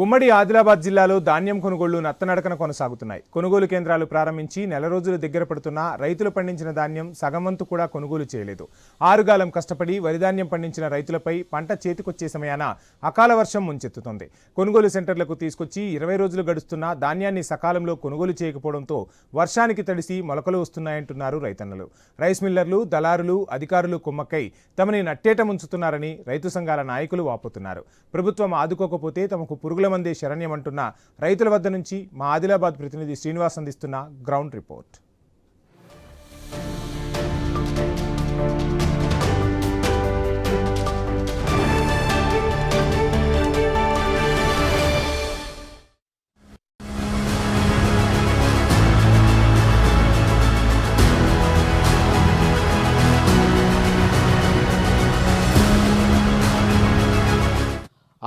ఉమ్మడి ఆదిలాబాద్ జిల్లాలో ధాన్యం కొనుగోళ్లు నత్తనడకన కొనసాగుతున్నాయి. కొనుగోలు కేంద్రాలు ప్రారంభించి నెల రోజులు దగ్గర పడుతున్నా రైతులు పండించిన ధాన్యం సగం వంతు కూడా కొనుగోలు చేయలేదు. ఆరుగాలం కష్టపడి వరి ధాన్యం పండించిన రైతులపై పంట చేతికొచ్చే సమయాన అకాల వర్షం ముంచెత్తుతోంది. కొనుగోలు సెంటర్లకు తీసుకొచ్చి 20 రోజులు గడుస్తున్నా ధాన్యాన్ని సకాలంలో కొనుగోలు చేయకపోవడంతో వర్షానికి తడిసి మొలకలు వస్తున్నాయంటున్నారు రైతన్నలు. రైస్ మిల్లర్లు, దళారులు, అధికారులు కుమ్మక్కై తమని నట్టేట ముంచుతున్నారని రైతు సంఘాల నాయకులు వాపోతున్నారు. ప్రభుత్వం ఆదుకోకపోతే తమకు పురుగుల మందే శరణ్యమంటున్న రైతుల వద్ద నుంచి మా ఆదిలాబాద్ ప్రతినిధి శ్రీనివాస్ అందిస్తున్న గ్రౌండ్ రిపోర్ట్.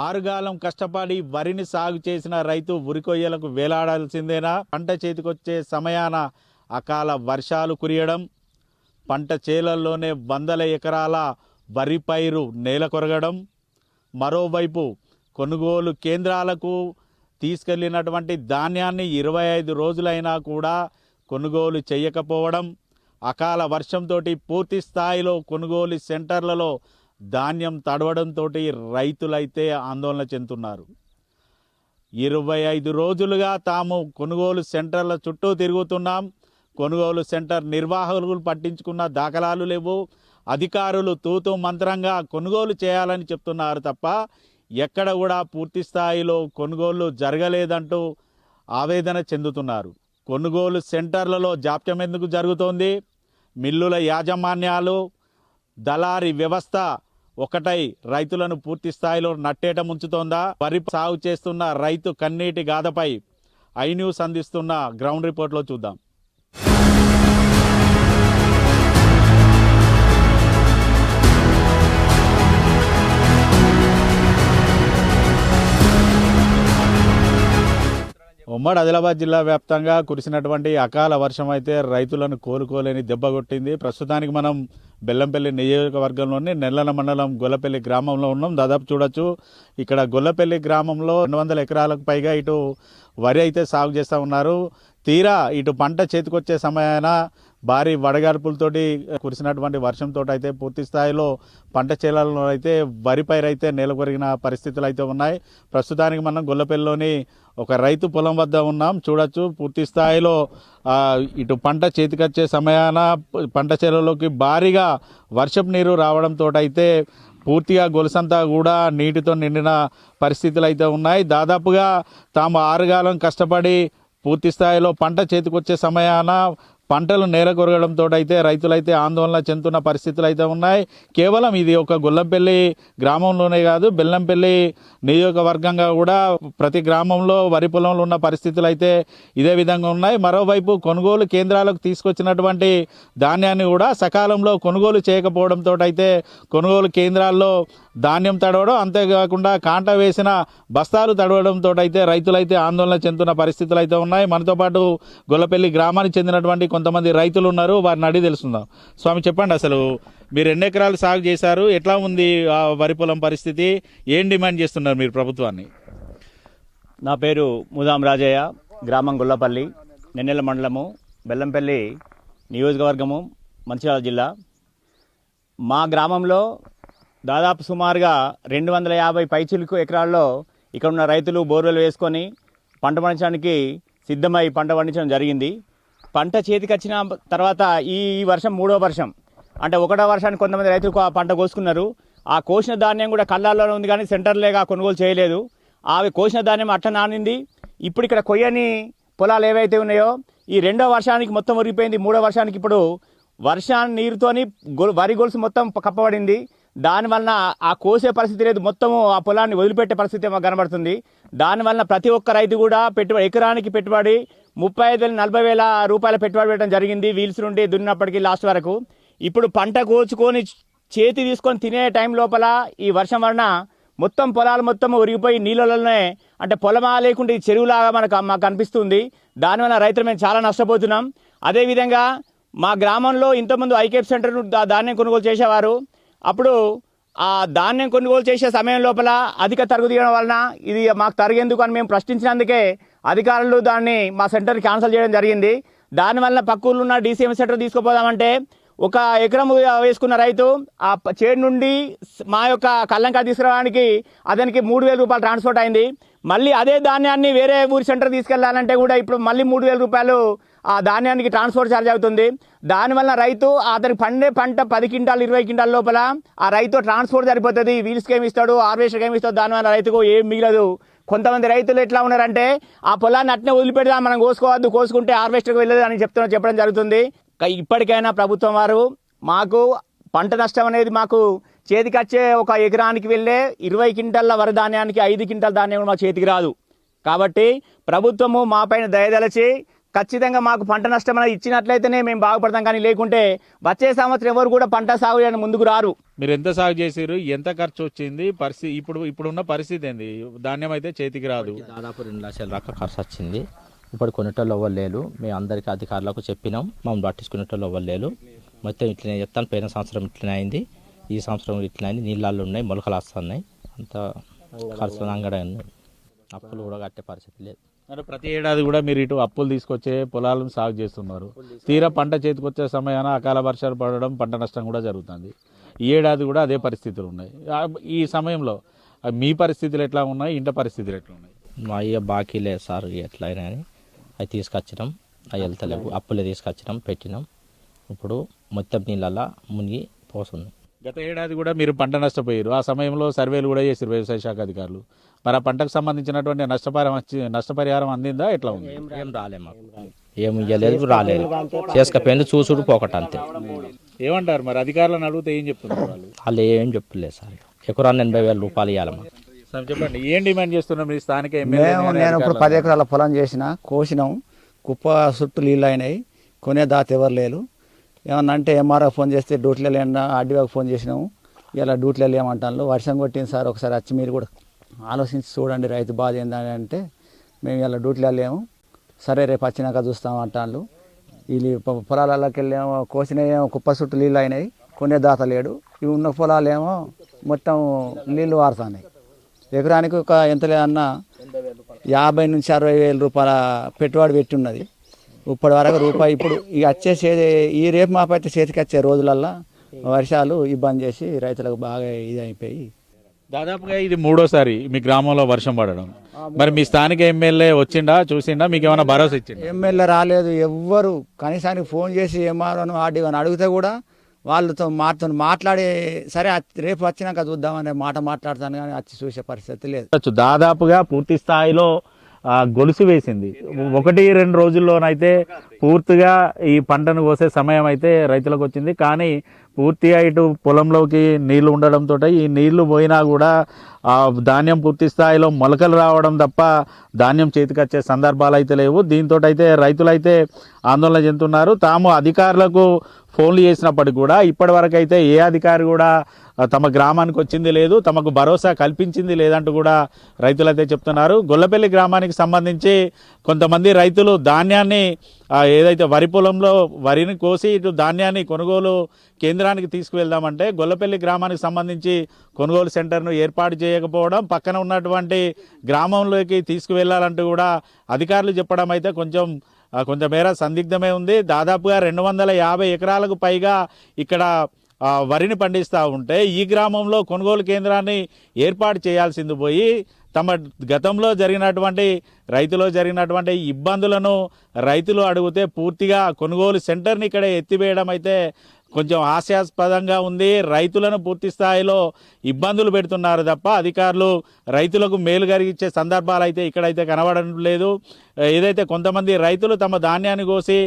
ఆరుగాలం కష్టపడి వరిని సాగు చేసిన రైతు ఉరికొయ్యలకు వేలాడాల్సిందేనా? పంట చేతికొచ్చే సమయాన అకాల వర్షాలు కురియడం, పంట చేలల్లోనే వందల ఎకరాల వరి పైరు నేల కొరగడం, మరోవైపు కొనుగోలు కేంద్రాలకు తీసుకెళ్లినటువంటి ధాన్యాన్ని 25 రోజులైనా కూడా కొనుగోలు చేయకపోవడం, అకాల వర్షంతో పూర్తి స్థాయిలో కొనుగోలు సెంటర్లలో ధాన్యం తడవడంతో రైతులైతే ఆందోళన చెందుతున్నారు. 25 రోజులుగా తాము కొనుగోలు సెంటర్ల చుట్టూ తిరుగుతున్నాం. కొనుగోలు సెంటర్ నిర్వాహకులు పట్టించుకున్న దాఖలాలు లేవు. అధికారులు తూతూ మంత్రంగా కొనుగోలు చేయాలని చెప్తున్నారు తప్ప ఎక్కడ కూడా పూర్తి స్థాయిలో కొనుగోలు జరగలేదంటూ ఆవేదన చెందుతున్నారు. కొనుగోలు సెంటర్లలో జాప్యం ఎందుకు జరుగుతోంది? మిల్లుల యాజమాన్యాలు, దళారీ వ్యవస్థ ఒకటై రైతులను పూర్తి స్థాయిలో నట్టేట ముంచుతోందా? వరి సాగు చేస్తున్న రైతు కన్నీటి గాథపై ఐ న్యూస్ అందిస్తున్న గ్రౌండ్ రిపోర్ట్లో చూద్దాం. ఉమ్మడి ఆదిలాబాద్ జిల్లా వ్యాప్తంగా కురిసినటువంటి అకాల వర్షం అయితే రైతులను కోలుకోలేని దెబ్బ కొట్టింది. ప్రస్తుతానికి మనం బెల్లంపల్లి నియోజకవర్గంలోని నెల్లన మండలం గొల్లపల్లి గ్రామంలో ఉన్నాం. దాదాపు చూడొచ్చు, ఇక్కడ గొల్లపల్లి గ్రామంలో 200 ఎకరాలకు పైగా ఇటు వరి అయితే సాగు చేస్తూ ఉన్నారు. తీరా ఇటు పంట చేతికొచ్చే సమయాన భారీ వడగాడ్పులతోటి కురిసినటువంటి వర్షంతో అయితే పూర్తి స్థాయిలో పంట చేలలో అయితే వరి పైరు అయితే నేలకొరిగిన పరిస్థితులు అయితే ఉన్నాయి. ప్రస్తుతానికి మనం గొల్లపల్లిలోని ఒక రైతు పొలం వద్ద ఉన్నాం. చూడొచ్చు, పూర్తి స్థాయిలో ఇటు పంట చేతికొచ్చే సమయాన పంట చేలలోకి భారీగా వర్షపు నీరు రావడంతో అయితే పూర్తిగా గొలుసంతా కూడా నీటితో నిండిన పరిస్థితులు అయితే ఉన్నాయి. దాదాపుగా తాము ఆరుగాలం కష్టపడి పూర్తి స్థాయిలో పంట చేతికొచ్చే సమయాన పంటలు నేల కొరగడంతో అయితే రైతులైతే ఆందోళన చెందుతున్న పరిస్థితులు అయితే ఉన్నాయి. కేవలం ఇది ఒక గొల్లంపల్లి గ్రామంలోనే కాదు, బెల్లంపల్లి నియోజకవర్గంగా కూడా ప్రతి గ్రామంలో వరి పొలంలో ఉన్న పరిస్థితులు అయితే ఇదే విధంగా ఉన్నాయి. మరోవైపు కొనుగోలు కేంద్రాలకు తీసుకొచ్చినటువంటి ధాన్యాన్ని కూడా సకాలంలో కొనుగోలు చేయకపోవడంతో అయితే కొనుగోలు కేంద్రాల్లో ధాన్యం తడవడం, అంతేకాకుండా కాంట వేసిన బస్తాలు తడవడంతో అయితే రైతులైతే ఆందోళన చెందుతున్న పరిస్థితులు అయితే ఉన్నాయి. మనతో పాటు గొల్లపల్లి గ్రామానికి చెందినటువంటి కొంతమంది రైతులు ఉన్నారు, వారిని అడిగి తెలుసుకుందాం. స్వామి, చెప్పండి, అసలు మీరు ఎన్ని ఎకరాలు సాగు చేశారు? ఎట్లా ఉంది ఆ వరి పొలం పరిస్థితి? ఏం డిమాండ్ చేస్తున్నారు మీరు ప్రభుత్వాన్ని? నా పేరు ముదాం రాజయ్య, గ్రామం గొల్లపల్లి, నెన్నెల మండలము, బెల్లంపల్లి నియోజకవర్గము, మంచిర్యాల జిల్లా. మా గ్రామంలో దాదాపు సుమారుగా 250 పైచిలుకు ఎకరాల్లో ఇక్కడ ఉన్న రైతులు బోర్వెల్ వేసుకొని పంట పండించడానికి సిద్ధమై పంట పండించడం జరిగింది. పంట చేతికి వచ్చిన తర్వాత ఈ వర్షం 3వ వర్షం, అంటే 1వ వర్షానికి కొంతమంది రైతులు పంట కోసుకున్నారు. ఆ కోసిన ధాన్యం కూడా కళ్ళాల్లోనే ఉంది, కానీ సెంటర్లేగా కొనుగోలు చేయలేదు. అవి కోసిన ధాన్యం అట్ట నానింది. ఇప్పుడు ఇక్కడ కొయ్యని పొలాలు ఏవైతే ఉన్నాయో ఈ 2వ వర్షానికి మొత్తం ఒరిగిపోయింది. 3వ వర్షానికి ఇప్పుడు వర్షాన్ని నీరుతోని వరి గొలుసు మొత్తం కప్పబడింది. దానివలన ఆ కోసే పరిస్థితి లేదు, మొత్తము ఆ పొలాన్ని వదిలిపెట్టే పరిస్థితి మాకు కనబడుతుంది. దానివలన ప్రతి ఒక్క రైతు కూడా ఎకరానికి పెట్టుబడి 35,000-40,000 రూపాయల పెట్టుబడి పెట్టడం జరిగింది, వీల్స్ నుండి దున్నప్పటికీ లాస్ట్ వరకు. ఇప్పుడు పంట కోచుకొని చేతి తీసుకొని తినే టైం లోపల ఈ వర్షం వలన మొత్తం పొలాలు మొత్తం ఒరిగిపోయి నీళ్ళలోనే, అంటే పొలమా లేకుండా ఈ చెరువులాగా మాకు అనిపిస్తుంది. దానివల్ల రైతులు మేము చాలా నష్టపోతున్నాం. అదేవిధంగా మా గ్రామంలో ఇంతకుముందు ఐకేప్ సెంటర్ ధాన్యం కొనుగోలు చేసేవారు. అప్పుడు ఆ ధాన్యం కొనుగోలు చేసే సమయం లోపల అధిక తరుగు తీయడం వలన ఇది మాకు తరుగేందుకు అని మేము ప్రశ్నించినందుకే అధికారులు దాన్ని మా సెంటర్ క్యాన్సిల్ చేయడం జరిగింది. దానివల్ల పక్క ఊళ్ళో ఉన్న డీసీఎం సెంటర్ తీసుకుపోదామంటే ఒక ఎకరం వేసుకున్న రైతు ఆ చేడు నుండి మా యొక్క కల్లంకా తీసుకురావడానికి అతనికి 3,000 రూపాయలు ట్రాన్స్పోర్ట్ అయింది. మళ్ళీ అదే ధాన్యాన్ని వేరే ఊరి సెంటర్ తీసుకెళ్లాలంటే కూడా ఇప్పుడు మళ్ళీ 3,000 రూపాయలు ఆ ధాన్యానికి ట్రాన్స్పోర్ట్ ఛార్జ్ అవుతుంది. దానివల్ల రైతు అతనికి పండే పంట 10 క్వింటాలు 20 క్వింటాల లోపల ఆ రైతు ట్రాన్స్పోర్ట్ సరిపోతుంది. వీల్స్కి ఏమి ఇస్తాడు, హార్వెస్టర్కి ఏమి ఇస్తాడు, దానివల్ల రైతుకు ఏం మిగలదు. కొంతమంది రైతులు ఎట్లా ఉన్నారంటే ఆ పొలాన్ని అట్నే వదిలిపెడదాం, మనం కోసుకోవద్దు, కోసుకుంటే హార్వెస్టర్కి వెళ్ళదు అని చెప్పడం జరుగుతుంది. ఇప్పటికైనా ప్రభుత్వం వారు మాకు పంట నష్టం అనేది మాకు చేతికి వచ్చే ఒక ఎకరానికి వెళ్ళే 20 క్వింటాల వరధాన్యానికి 5 క్వింటాల ధాన్యం మా చేతికి రాదు. కాబట్టి ప్రభుత్వము మా పైన దయదలచి ఖచ్చితంగా మాకు పంట నష్టం అనేది ఇచ్చినట్లయితేనే మేము బాగుపడతాం. కానీ లేకుంటే వచ్చే సంవత్సరం ఎవరు కూడా పంట సాగు చేయడానికి ముందుకు రారు. మీరు ఎంత సాగు చేసారు, ఎంత ఖర్చు వచ్చింది, పరిస్థితి ఇప్పుడున్న పరిస్థితి ఏంది? ధాన్యం అయితే చేతికి రాదు. దాదాపు 2 లక్షల దాకా ఖర్చు వచ్చింది. ఇప్పుడు కొనేటోళ్ళు ఎవ్వరు లేరు. మేము అందరికీ అధికారులకు చెప్పినాం, మమ్మల్ని పట్టించుకునేటోళ్ళు ఎవ్వరు లేరు. మొత్తం ఇట్లనే చెప్తాను. పోయిన సంవత్సరం ఇట్లనే అయింది, ఈ సంవత్సరం ఇట్లనే అయింది. నీళ్ళల్లో ఉన్నాయి, మొలకలు వస్తున్నాయి, అంత ఖర్చులు అంగడ అప్పులు కూడా కట్టే పరిస్థితి లేదు. అంటే ప్రతి ఏడాది కూడా మీరు ఇటు అప్పులు తీసుకొచ్చే పొలాలను సాగు చేస్తున్నారు. తీరా పంట చేతికొచ్చే సమయాన అకాల వర్షాలు పడడం, పంట నష్టం కూడా జరుగుతుంది. ఈ ఏడాది కూడా అదే పరిస్థితులు ఉన్నాయి. ఈ సమయంలో మీ పరిస్థితులు ఎట్లా ఉన్నాయి, ఇంట పరిస్థితులు ఎట్లా ఉన్నాయి? మా అయ్య బాకీ లేదు సార్, ఎట్లయినా అని అవి తీసుకొచ్చినాం. అవి వెళ్తలేవు, అప్పులే తీసుకొచ్చినాం, పెట్టినాం. ఇప్పుడు మొత్తం నీళ్ళల్లో మునిగి పోతుంది. గత ఏడాది కూడా మీరు పంట నష్టపోయారు. ఆ సమయంలో సర్వేలు కూడా చేశారు వ్యవసాయ శాఖ అధికారులు. మరి ఆ పంటకు సంబంధించినటువంటి నష్టపరిహారం అందిందా, ఎట్లా ఉంది? ఏం రాలే, మాకు ఏం ఇవ్వలేదు, రాలేదు. చేసుకపోయింది చూసుడు పోకట అంతే. ఏమంటారు మరి? అధికారులను అడిగితే ఏం చెప్తున్నారు వాళ్ళు? వాళ్ళు ఏం చెప్పలేదు సార్. ఎకరాన్ని 80,000 రూపాయలు ఇవ్వాలి మాకు. సార్ చెప్పండి, ఏం డిమాండ్ చేస్తున్నాం మీ స్థానిక నేను ఇప్పుడు 10 ఎకరాల పొలం చేసిన, కోసినాం, కుప్ప చుట్టూ నీళ్ళు అయినాయి, కొనే దాత ఎవరు లేరు. ఏమన్నా అంటే ఎంఆర్ఓ ఫోన్ చేస్తే డ్యూటీలో లేనా, ఆర్డీఓకి ఫోన్ చేసినాము, ఇలా డ్యూటీలో లేమంటాను. వర్షం కొట్టింది సార్, ఒకసారి వచ్చి మీరు కూడా ఆలోచించి చూడండి రైతు బాధ ఏందని అంటే, మేము ఇలా డ్యూటీలో లేము, సరే రేపు వచ్చినాక చూస్తాం అంటాను. వీళ్ళు పొలాలకి వెళ్ళేమో కోసినవేమో కుప్ప చుట్టూ నీళ్ళు అయినాయి, కొనే దాత లేడు. ఇవి ఉన్న పొలాలేమో మొత్తం నీళ్ళు వారుతున్నాయి. ఎకరానికి ఒక ఎంత లేదన్నా 50,000 నుంచి 60,000 రూపాయల పెట్టుబడి పెట్టి ఉన్నది. ఇప్పటి వరకు రూపాయి ఇప్పుడు ఇక ఈ రేపు మాపైతే చేతికి వచ్చే రోజులల్లో వర్షాలు ఇబ్బంది చేసి రైతులకు బాగా ఇది అయిపోయి దాదాపుగా ఇది 3వసారి మీ గ్రామంలో వర్షం పడడం. మరి మీ స్థానిక ఎమ్మెల్యే వచ్చిండా, చూసిండా, మీకు ఏమైనా భరోసా ఇచ్చిండా? ఎమ్మెల్యే రాలేదు, ఎవ్వరు కనీసానికి ఫోన్ చేసి ఎంఆర్ఓను ఆర్డీఓని అడిగితే కూడా వాళ్ళతో మాట్లాడి సరే రేపు వచ్చినాక చూద్దామనే మాట మాట్లాడతాను, కానీ వచ్చి చూసే పరిస్థితి లేదు. దాదాపుగా పూర్తి స్థాయిలో గొలుసు వేసింది. 1-2 రోజుల్లోనైతే పూర్తిగా ఈ పంటను కోసే సమయం అయితే రైతులకు వచ్చింది. కానీ పూర్తిగా ఇటు పొలంలోకి నీళ్లు ఉండడంతో ఈ నీళ్లు పోయినా కూడా ధాన్యం పూర్తి స్థాయిలో మొలకలు రావడం తప్ప ధాన్యం చేతికొచ్చే సందర్భాలు అయితే లేవు. దీంతో అయితే రైతులైతే ఆందోళన చెందుతున్నారు. తాము అధికారులకు ఫోన్లు చేసినప్పటికీ కూడా ఇప్పటి వరకు అయితే ఏ అధికారి కూడా తమ గ్రామానికి వచ్చింది లేదు, తమకు భరోసా కల్పించింది లేదంటూ కూడా రైతులైతే చెప్తున్నారు. గొల్లపల్లి గ్రామానికి సంబంధించి కొంతమంది రైతులు ధాన్యాన్ని ఏదైతే వరి పొలంలో వరిని కోసి ఇటు ధాన్యాన్ని కొనుగోలు కేంద్రానికి తీసుకువెళ్దామంటే గొల్లపల్లి గ్రామానికి సంబంధించి కొనుగోలు సెంటర్ను ఏర్పాటు చేయకపోవడం, పక్కన ఉన్నటువంటి గ్రామంలోకి తీసుకువెళ్లాలంటూ కూడా అధికారులు చెప్పడం అయితే కొంచెమేర సందిగ్ధమే ఉంది. దాదాపుగా 250 ఎకరాలకు పైగా ఇక్కడ వరిని పండిస్తూ ఉంటే ఈ గ్రామంలో కొనుగోలు కేంద్రాన్ని ఏర్పాటు చేయాల్సింది పోయి తమ గతంలో రైతులో జరిగినటువంటి ఇబ్బందులను రైతులు అడిగితే పూర్తిగా కొనుగోలు సెంటర్ని ఇక్కడ ఎత్తివేయడం అయితే కొంచెం హాస్యాస్పదంగా ఉంది. రైతులను పూర్తి స్థాయిలో ఇబ్బందులు పెడుతున్నారు తప్ప అధికారులు రైతులకు మేలు కలిగించే సందర్భాలు అయితే ఇక్కడైతే కనబడడం లేదు. ఏదైతే కొంతమంది రైతులు తమ ధాన్యాన్ని కోసి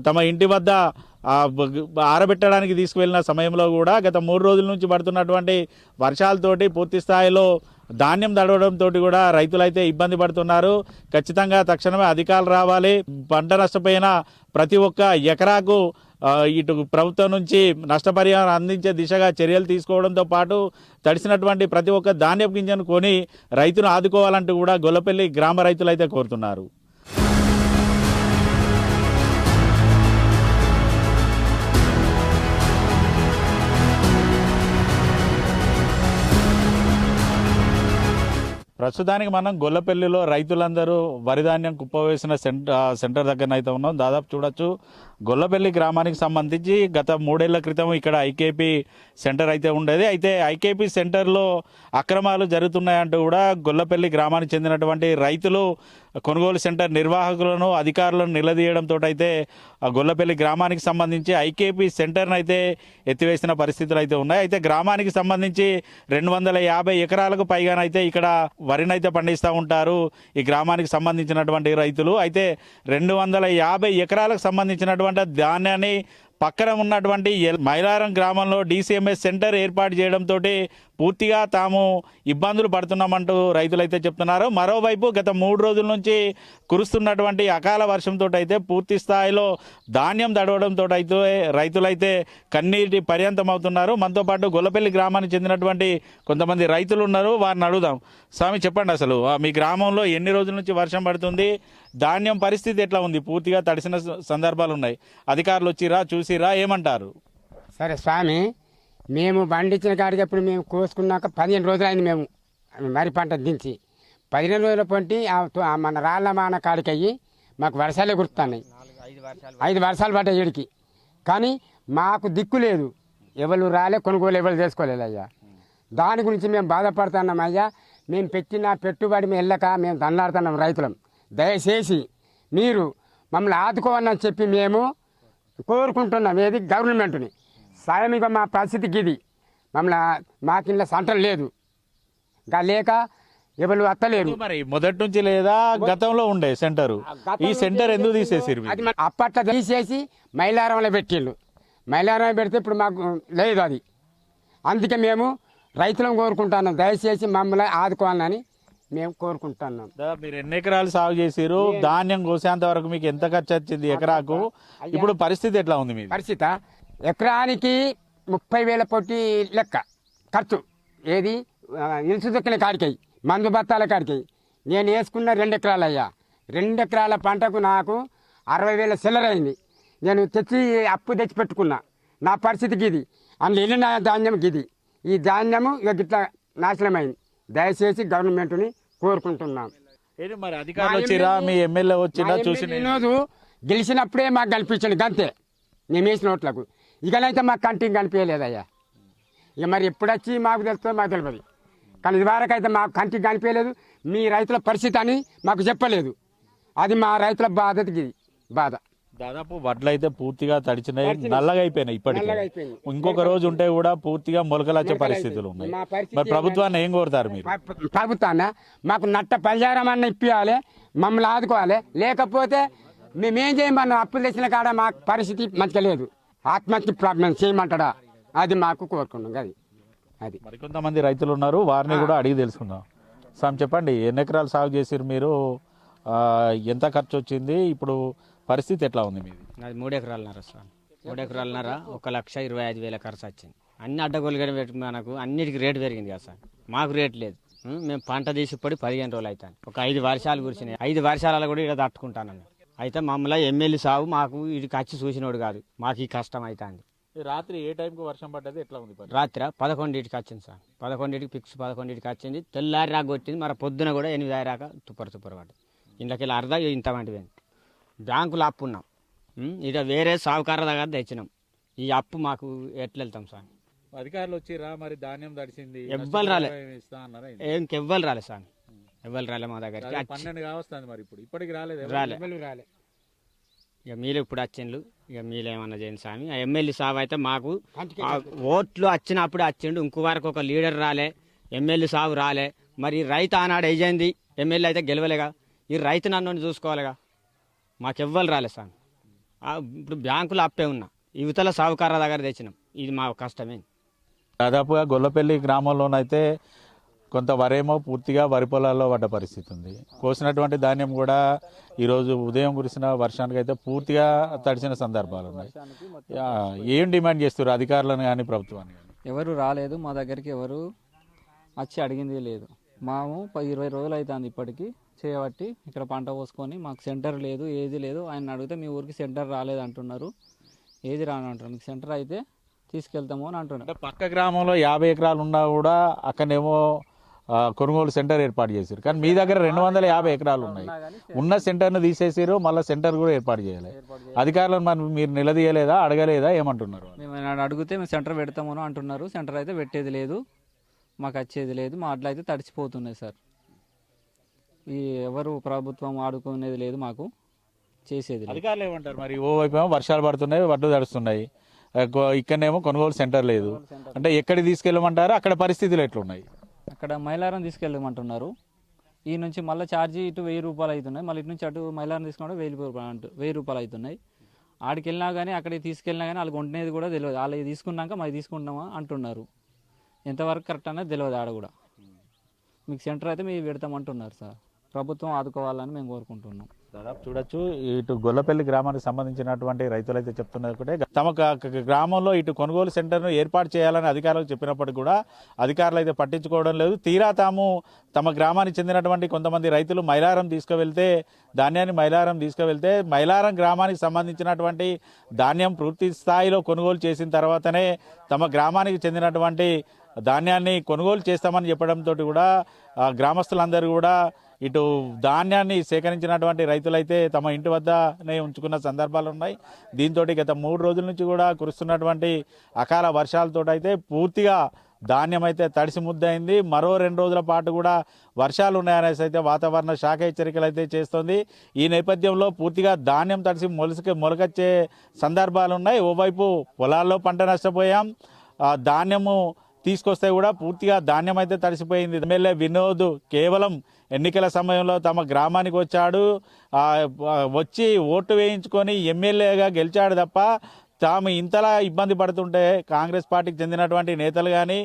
తమ ఇంటి వద్ద ఆరబెట్టడానికి తీసుకువెళ్ళిన సమయంలో కూడా గత 3 రోజుల నుంచి పడుతున్నటువంటి వర్షాలతోటి పూర్తి స్థాయిలో ధాన్యం తడవడంతో కూడా రైతులైతే ఇబ్బంది పడుతున్నారు. ఖచ్చితంగా తక్షణమే అధికారులు రావాలి. పంట నష్టపోయిన ప్రతి ఒక్క ఎకరాకు ఇటు ప్రభుత్వం నుంచి నష్టపరిహారం అందించే దిశగా చర్యలు తీసుకోవడంతో పాటు తడిసినటువంటి ప్రతి ఒక్క ధాన్యపు గింజను కొని రైతును ఆదుకోవాలంటూ కూడా గొల్లపల్లి గ్రామ రైతులైతే కోరుతున్నారు. ప్రస్తుతానికి మనం గొల్లపల్లిలో రైతులందరూ వరి ధాన్యం కుప్పవేసిన సెంటర్ దగ్గర అయితే ఉన్నాం. దాదాపు చూడొచ్చు గొల్లపల్లి గ్రామానికి సంబంధించి గత 3 ఏళ్ల క్రితం ఇక్కడ ఐకేపీ సెంటర్ అయితే ఉండేది. అయితే ఐకేపీ సెంటర్లో అక్రమాలు జరుగుతున్నాయంటూ కూడా గొల్లపల్లి గ్రామానికి చెందినటువంటి రైతులు కొనుగోలు సెంటర్ నిర్వాహకులను అధికారులను నిలదీయడంతో అయితే గొల్లపల్లి గ్రామానికి సంబంధించి ఐకేపీ సెంటర్ను అయితే ఎత్తివేసిన పరిస్థితులు అయితే ఉన్నాయి. అయితే గ్రామానికి సంబంధించి 250 ఎకరాలకు పైగానైతే ఇక్కడ వరినైతే పండిస్తూ ఉంటారు ఈ గ్రామానికి సంబంధించినటువంటి రైతులు. అయితే 250 ఎకరాలకు సంబంధించినటువంటి ధాన్యాన్ని పక్కన ఉన్నటువంటి మైలారం గ్రామంలో DCMS సెంటర్ ఏర్పాటు చేయడంతో పూర్తిగా తాము ఇబ్బందులు పడుతున్నామంటూ రైతులైతే చెప్తున్నారు. మరోవైపు గత 3 రోజుల నుంచి కురుస్తున్నటువంటి అకాల వర్షంతో అయితే పూర్తి స్థాయిలో ధాన్యం తడవడంతో అయితే రైతులైతే కన్నీటి పర్యంతం అవుతున్నారు. మనతో పాటు గొల్లపల్లి గ్రామానికి చెందినటువంటి కొంతమంది రైతులు ఉన్నారు, వారిని అడుగుదాం. స్వామి చెప్పండి, అసలు మీ గ్రామంలో ఎన్ని రోజుల నుంచి వర్షం పడుతుంది, ధాన్యం పరిస్థితి ఎట్లా ఉంది? పూర్తిగా తడిసిన సందర్భాలు ఉన్నాయి, అధికారులు వచ్చిరా చూసిరా, ఏమంటారు? సరే స్వామి, మేము పండించిన కాడికి ఎప్పుడు మేము కోసుకున్నాక 15 రోజులు అయింది. మేము వరి పంట దించి 15 రోజుల పొంటి మన రాళ్ళ మాన కాడికి అయ్యి మాకు వర్షాలే గుర్తున్నాయి. 5 వర్షాలు పడ్డాయి ఏడికి. కానీ మాకు దిక్కు లేదు, ఎవరు రాలే, కొనుగోలు ఎవరు చేసుకోలేదు అయ్యా. దాని గురించి మేము బాధపడుతున్నాం అయ్యా. మేము పెట్టిన పెట్టుబడి మేము వెళ్ళక మేము దండాడుతున్నాం రైతులం. దయచేసి మీరు మమ్మల్ని ఆదుకోవాలని చెప్పి మేము కోరుకుంటున్నాం. ఏది గవర్నమెంట్ని సాయంగా మా పరిస్థితికి ఇది. మమ్మల్ని మాకింత సెంటర్ లేదు, లేక ఎవరు అత్తలేరు. మరి మొదటి నుంచి లేదా గతంలో ఉండే సెంటర్, ఈ సెంటర్ ఎందుకు తీసేసారు? అది అప్పట్లో తీసేసి మైలారంలో పెట్టిండు. మైలారంలో పెడితే ఇప్పుడు మాకు లేదు అది. అందుకే మేము రైతులను కోరుకుంటున్నాం, దయచేసి మమ్మల్ని ఆదుకోవాలని మేము కోరుకుంటున్నాం. మీరు ఎన్ని ఎకరాలు సాగు చేసారు? ధాన్యం కోసేంత వరకు మీకు ఎంత ఖర్చు వచ్చింది ఎకరాకు? ఇప్పుడు పరిస్థితి ఎట్లా ఉంది? మీ పరిస్థితి ఎకరానికి 30,000 పొట్టి లెక్క ఖర్చు. ఏది నిలుసు దొక్కిన కాడికి, మందు బత్తాల కాడికి. నేను వేసుకున్న 2 ఎకరాలు అయ్యా. 2 ఎకరాల పంటకు నాకు 60,000 చిల్లర అయింది. నేను తెచ్చి అప్పు తెచ్చి పెట్టుకున్నా. నా పరిస్థితి గిది. అందులో వెళ్ళిన ధాన్యం గిది. ఈ ధాన్యము ఇక గిట్లా నాశనమైంది. దయచేసి గవర్నమెంట్ని కోరుకుంటున్నాం. మరి అధికారులు వచ్చిరా, మీ ఎమ్మెల్యే వచ్చినా చూసి? ఈరోజు గెలిచినప్పుడే మాకు కనిపించండి గంతే, మేము వేసిన ఓట్లకు. ఇకనైతే మాకు కంటికి కనిపించలేదయ్యా. ఇక మరి ఎప్పుడు వచ్చి మాకు తెలుస్తుందో మాకు తెలియదు. కానీ ఇదివరకు అయితే మాకు కంటికి కనిపించలేదు. మీ రైతుల పరిస్థితి అని మాకు చెప్పలేదు. అది మా రైతుల బాధకి బాధ. దాదాపు వడ్లు అయితే పూర్తిగా తడిచినాయి, నల్లగా అయిపోయినాయి. ఇప్పటికీ అయిపోయింది. ఇంకొక రోజు ఉంటే కూడా పూర్తిగా మొలకలొచ్చే పరిస్థితులు ఉన్నాయి. మరి ప్రభుత్వాన్ని ఏం కోరుతారు మీరు? ప్రభుత్వాన్ని మాకు నట్ట పరిహారం అన్న ఇప్పియాలి, మమ్మల్ని ఆదుకోవాలి. లేకపోతే మేమేం చేయమన్నా, అప్పులు తెచ్చిన కాడ మాకు పరిస్థితి మంచిగా లేదు. ఆత్మహత్య ప్రాబ్లం చేయమంటాడా, అది మాకు కోరుకున్నాం. అది మరికొంతమంది రైతులు ఉన్నారు, వారిని కూడా అడిగి తెలుసుకుందాం. సార్ చెప్పండి, ఎన్ని ఎకరాలు సాగు చేసారు మీరు? ఎంత ఖర్చు వచ్చింది? ఇప్పుడు పరిస్థితి ఎట్లా ఉంది మీది? అది 3 ఎకరాలన్నర సార్. 3 ఎకరాలన్నర 1,25,000 ఖర్చు వచ్చింది. అన్ని అడ్డగోలుగా పెట్టి మనకు అన్నిటికీ రేటు పెరిగింది కదా సార్. మాకు రేటు లేదు. మేము పంట తీసి పడి 15 రోజులు అవుతాను. ఒక 5 వర్షాలు కురిసినాయి. 5 వర్షాలలో కూడా ఇక్కడ తట్టుకుంటాను. అయితే మమ్మల్ని ఎమ్మెల్యే సాగు మాకు ఇడికి వచ్చి చూసినోడు కాదు, మాకు ఈ కష్టం అవుతుంది. రాత్రి ఏ టైంకి వర్షం పడ్డది, ఎట్లా ఉంది? రాత్రి 11కి వచ్చింది సార్. 11కి ఫిక్స్ 11కి వచ్చింది. తెల్లారి రాక కొట్టింది. మరి పొద్దున కూడా 8 రాక తుప్పరు పడ్డది. ఇంట్లోకి అర్థం ఇంత వంటివి. బ్యాంకులో అప్పు ఉన్నాం, ఇక వేరే సాగుకార దగ్గర తెచ్చినాం. ఈ అప్పు మాకు ఎట్లా వెళ్తాం సార్? అధికారులు వచ్చిరా? మరి ధాన్యం తడిసింది, ఎవ్వరు రాలే, ఇంకెవ్వరు రాలే సార్. ఎవ్వరు రాలే మా దగ్గర. 12 కావస్తుంది. మరి ఇప్పటికి రాలేదు? రాలే. ఇక మీరు ఇప్పుడు వచ్చిండ్రు, ఇక మీరేమన్నా చేయండి స్వామి. ఆ ఎమ్మెల్యే సాబ్ అయితే మాకు ఓట్లు వచ్చినప్పుడు వచ్చిండు. ఇంకో వరకు ఒక లీడర్ రాలే, ఎమ్మెల్యే సాబు రాలే. మరి రైతు ఆనాడు అయ్యింది, ఎమ్మెల్యే అయితే గెలవలేగా. ఈ రైతు నన్ను చూసుకోవాలిగా. మాకెవ్వరు రాలే సార్. ఇప్పుడు బ్యాంకులో అప్పే ఉన్నా, యువతల సాగుకార దగ్గర తెచ్చినాం. ఇది మా కష్టమే. దాదాపుగా గొల్లపల్లి గ్రామంలోనైతే కొంత వరేమో పూర్తిగా వరి పొలాల్లో పడ్డ పరిస్థితి ఉంది. కోసినటువంటి ధాన్యం కూడా ఈరోజు ఉదయం కురిసిన వర్షానికి అయితే పూర్తిగా తడిసిన సందర్భాలు ఉన్నాయి. ఏం డిమాండ్ చేస్తారు అధికారులను కానీ ప్రభుత్వాన్ని కానీ? ఎవరు రాలేదు మా దగ్గరికి, ఎవరు వచ్చి అడిగింది లేదు. మేము 20 రోజులు అవుతుంది ఇప్పటికీ చేయబట్టి ఇక్కడ పంట పోసుకొని. మాకు సెంటర్ లేదు, ఏది లేదు. ఆయన అడిగితే మీ ఊరికి సెంటర్ రాలేదు అంటున్నారు, ఏది రాను అంటారు. మీకు సెంటర్ అయితే తీసుకెళ్తాము అని అంటున్నారు. పక్క గ్రామంలో 50 ఎకరాలు ఉన్నా కూడా అక్కడేమో కొనుగోలు సెంటర్ ఏర్పాటు చేశారు. కానీ మీ దగ్గర 250 ఎకరాలు ఉన్నాయి. ఉన్న సెంటర్ను తీసేసారు, మళ్ళీ సెంటర్ కూడా ఏర్పాటు చేయాలి. అధికారులను మరి మీరు నిలదీయలేదా, అడగలేదా, ఏమంటున్నారు? మేము అడిగితే మేము సెంటర్ పెడతామని అంటున్నారు. సెంటర్ అయితే పెట్టేది లేదు, మాకు వచ్చేది లేదు. మా అట్లా అయితే తడిచిపోతున్నాయి సార్. ఈ ఎవరు ప్రభుత్వం ఆడుకునేది లేదు, మాకు చేసేది లేదు. అధికారులు ఏమంటారు మరి? ఓవైపు ఏమో వర్షాలు పడుతున్నాయి, వడ్లు తడుస్తున్నాయి, ఇక్కడనేమో కొనుగోలు సెంటర్ లేదు అంటే ఎక్కడికి తీసుకెళ్ళమంటారు? అక్కడ పరిస్థితులు ఎట్లున్నాయి? అక్కడ మైలారం తీసుకెళ్ళమంటున్నారు. ఈ నుంచి మళ్ళీ ఛార్జీ ఇటు 1000 రూపాయలు అవుతున్నాయి, మళ్ళీ ఇటు నుంచి అటు మైలారం తీసుకుంటే 1000 రూపాయలు అవుతున్నాయి. ఆడికి వెళ్ళినా కానీ అక్కడికి తీసుకెళ్ళినా కానీ వాళ్ళకి వండినది కూడా తెలియదు. వాళ్ళు తీసుకున్నాక మరి తీసుకుంటామా అంటున్నారు. ఎంతవరకు కరెక్ట్ అనేది తెలియదు. ఆడ కూడా మీకు సెంటర్ అయితే మీరు పెడతామంటున్నారు సార్. ప్రభుత్వం ఆదుకోవాలని మేము కోరుకుంటున్నాం. దాదాపు చూడొచ్చు, ఇటు గొల్లపల్లి గ్రామానికి సంబంధించినటువంటి రైతులు అయితే చెప్తున్నారు ఒకటే, తమ గ్రామంలో ఇటు కొనుగోలు సెంటర్ను ఏర్పాటు చేయాలని అధికారులకు చెప్పినప్పటికీ కూడా అధికారులు అయితే పట్టించుకోవడం లేదు. తీరా తమ గ్రామానికి చెందినటువంటి కొంతమంది రైతులు మైలారం తీసుకువెళ్తే ధాన్యాన్ని మైలారం గ్రామానికి సంబంధించినటువంటి ధాన్యం పూర్తి స్థాయిలో కొనుగోలు చేసిన తర్వాతనే తమ గ్రామానికి చెందినటువంటి ధాన్యాన్ని కొనుగోలు చేస్తామని చెప్పడంతో కూడా గ్రామస్తులందరూ కూడా ఇటు ధాన్యాన్ని సేకరించినటువంటి రైతులైతే తమ ఇంటి వద్దనే ఉంచుకున్న సందర్భాలు ఉన్నాయి. దీంతో గత 3 రోజుల నుంచి కూడా కురుస్తున్నటువంటి అకాల వర్షాలతో అయితే పూర్తిగా ధాన్యం అయితే తడిసి ముద్దయింది. మరో 2 రోజుల పాటు కూడా వర్షాలు ఉన్నాయనేసి అయితే వాతావరణ శాఖ హెచ్చరికలు అయితే చేస్తోంది. ఈ నేపథ్యంలో పూర్తిగా ధాన్యం తడిసి మొలకొచ్చే సందర్భాలు ఉన్నాయి. ఓవైపు పొలాల్లో పంట నష్టపోయాం, ధాన్యము తీసుకొస్తే కూడా పూర్తిగా ధాన్యం అయితే తడిసిపోయింది. ఎమ్మెల్యే వినోద్ కేవలం ఎన్నికల సమయంలో తమ గ్రామానికి వచ్చి ఓటు వేయించుకొని ఎమ్మెల్యేగా గెలిచాడు తప్ప తాము ఇంతలా ఇబ్బంది పడుతుంటే కాంగ్రెస్ పార్టీకి చెందినటువంటి నేతలు కానీ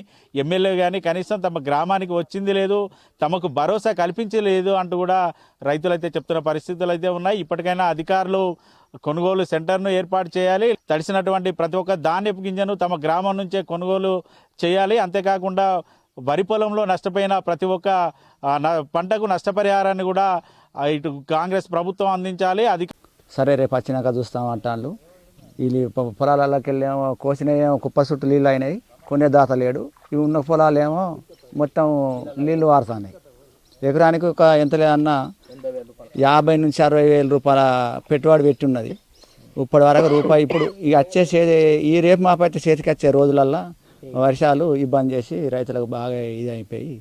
ఎమ్మెల్యే కానీ కనీసం తమ గ్రామానికి వచ్చింది లేదు, తమకు భరోసా కల్పించలేదు అంటూ కూడా రైతులైతే చెప్తున్న పరిస్థితులు అయితే ఉన్నాయి. ఇప్పటికైనా అధికారులు కొనుగోలు సెంటర్ను ఏర్పాటు చేయాలి, తడిసినటువంటి ప్రతి ఒక్క ధాన్యపు గింజను తమ గ్రామం నుంచే కొనుగోలు చేయాలి. అంతేకాకుండా వరి పొలంలో నష్టపోయిన ప్రతి ఒక్క పంటకు నష్టపరిహారాన్ని కూడా ఇటు కాంగ్రెస్ ప్రభుత్వం అందించాలి. సరే రేపు వచ్చినాక చూస్తామంటాళ్ళు. వీళ్ళు పొలాలకి వెళ్ళేమో కోసినవేమో కుప్ప చుట్టూ నీళ్ళు అయినాయి, కొనే దాత లేడు. ఇవి ఉన్న పొలాలేమో మొత్తం నీళ్లు వారుతున్నాయి. ఎకరానికి ఒక ఎంత లేదన్నా 50 నుంచి 60 వేల రూపాయల పెట్టుబడి పెట్టి ఉన్నది. ఇప్పటి వరకు రూపాయి ఇప్పుడు ఇక ఈ రేపు మాపైతే చేతికి వచ్చే రోజులల్లో వర్షాలు ఇబ్బంది చేసి రైతులకు బాగా ఇది అయిపోయి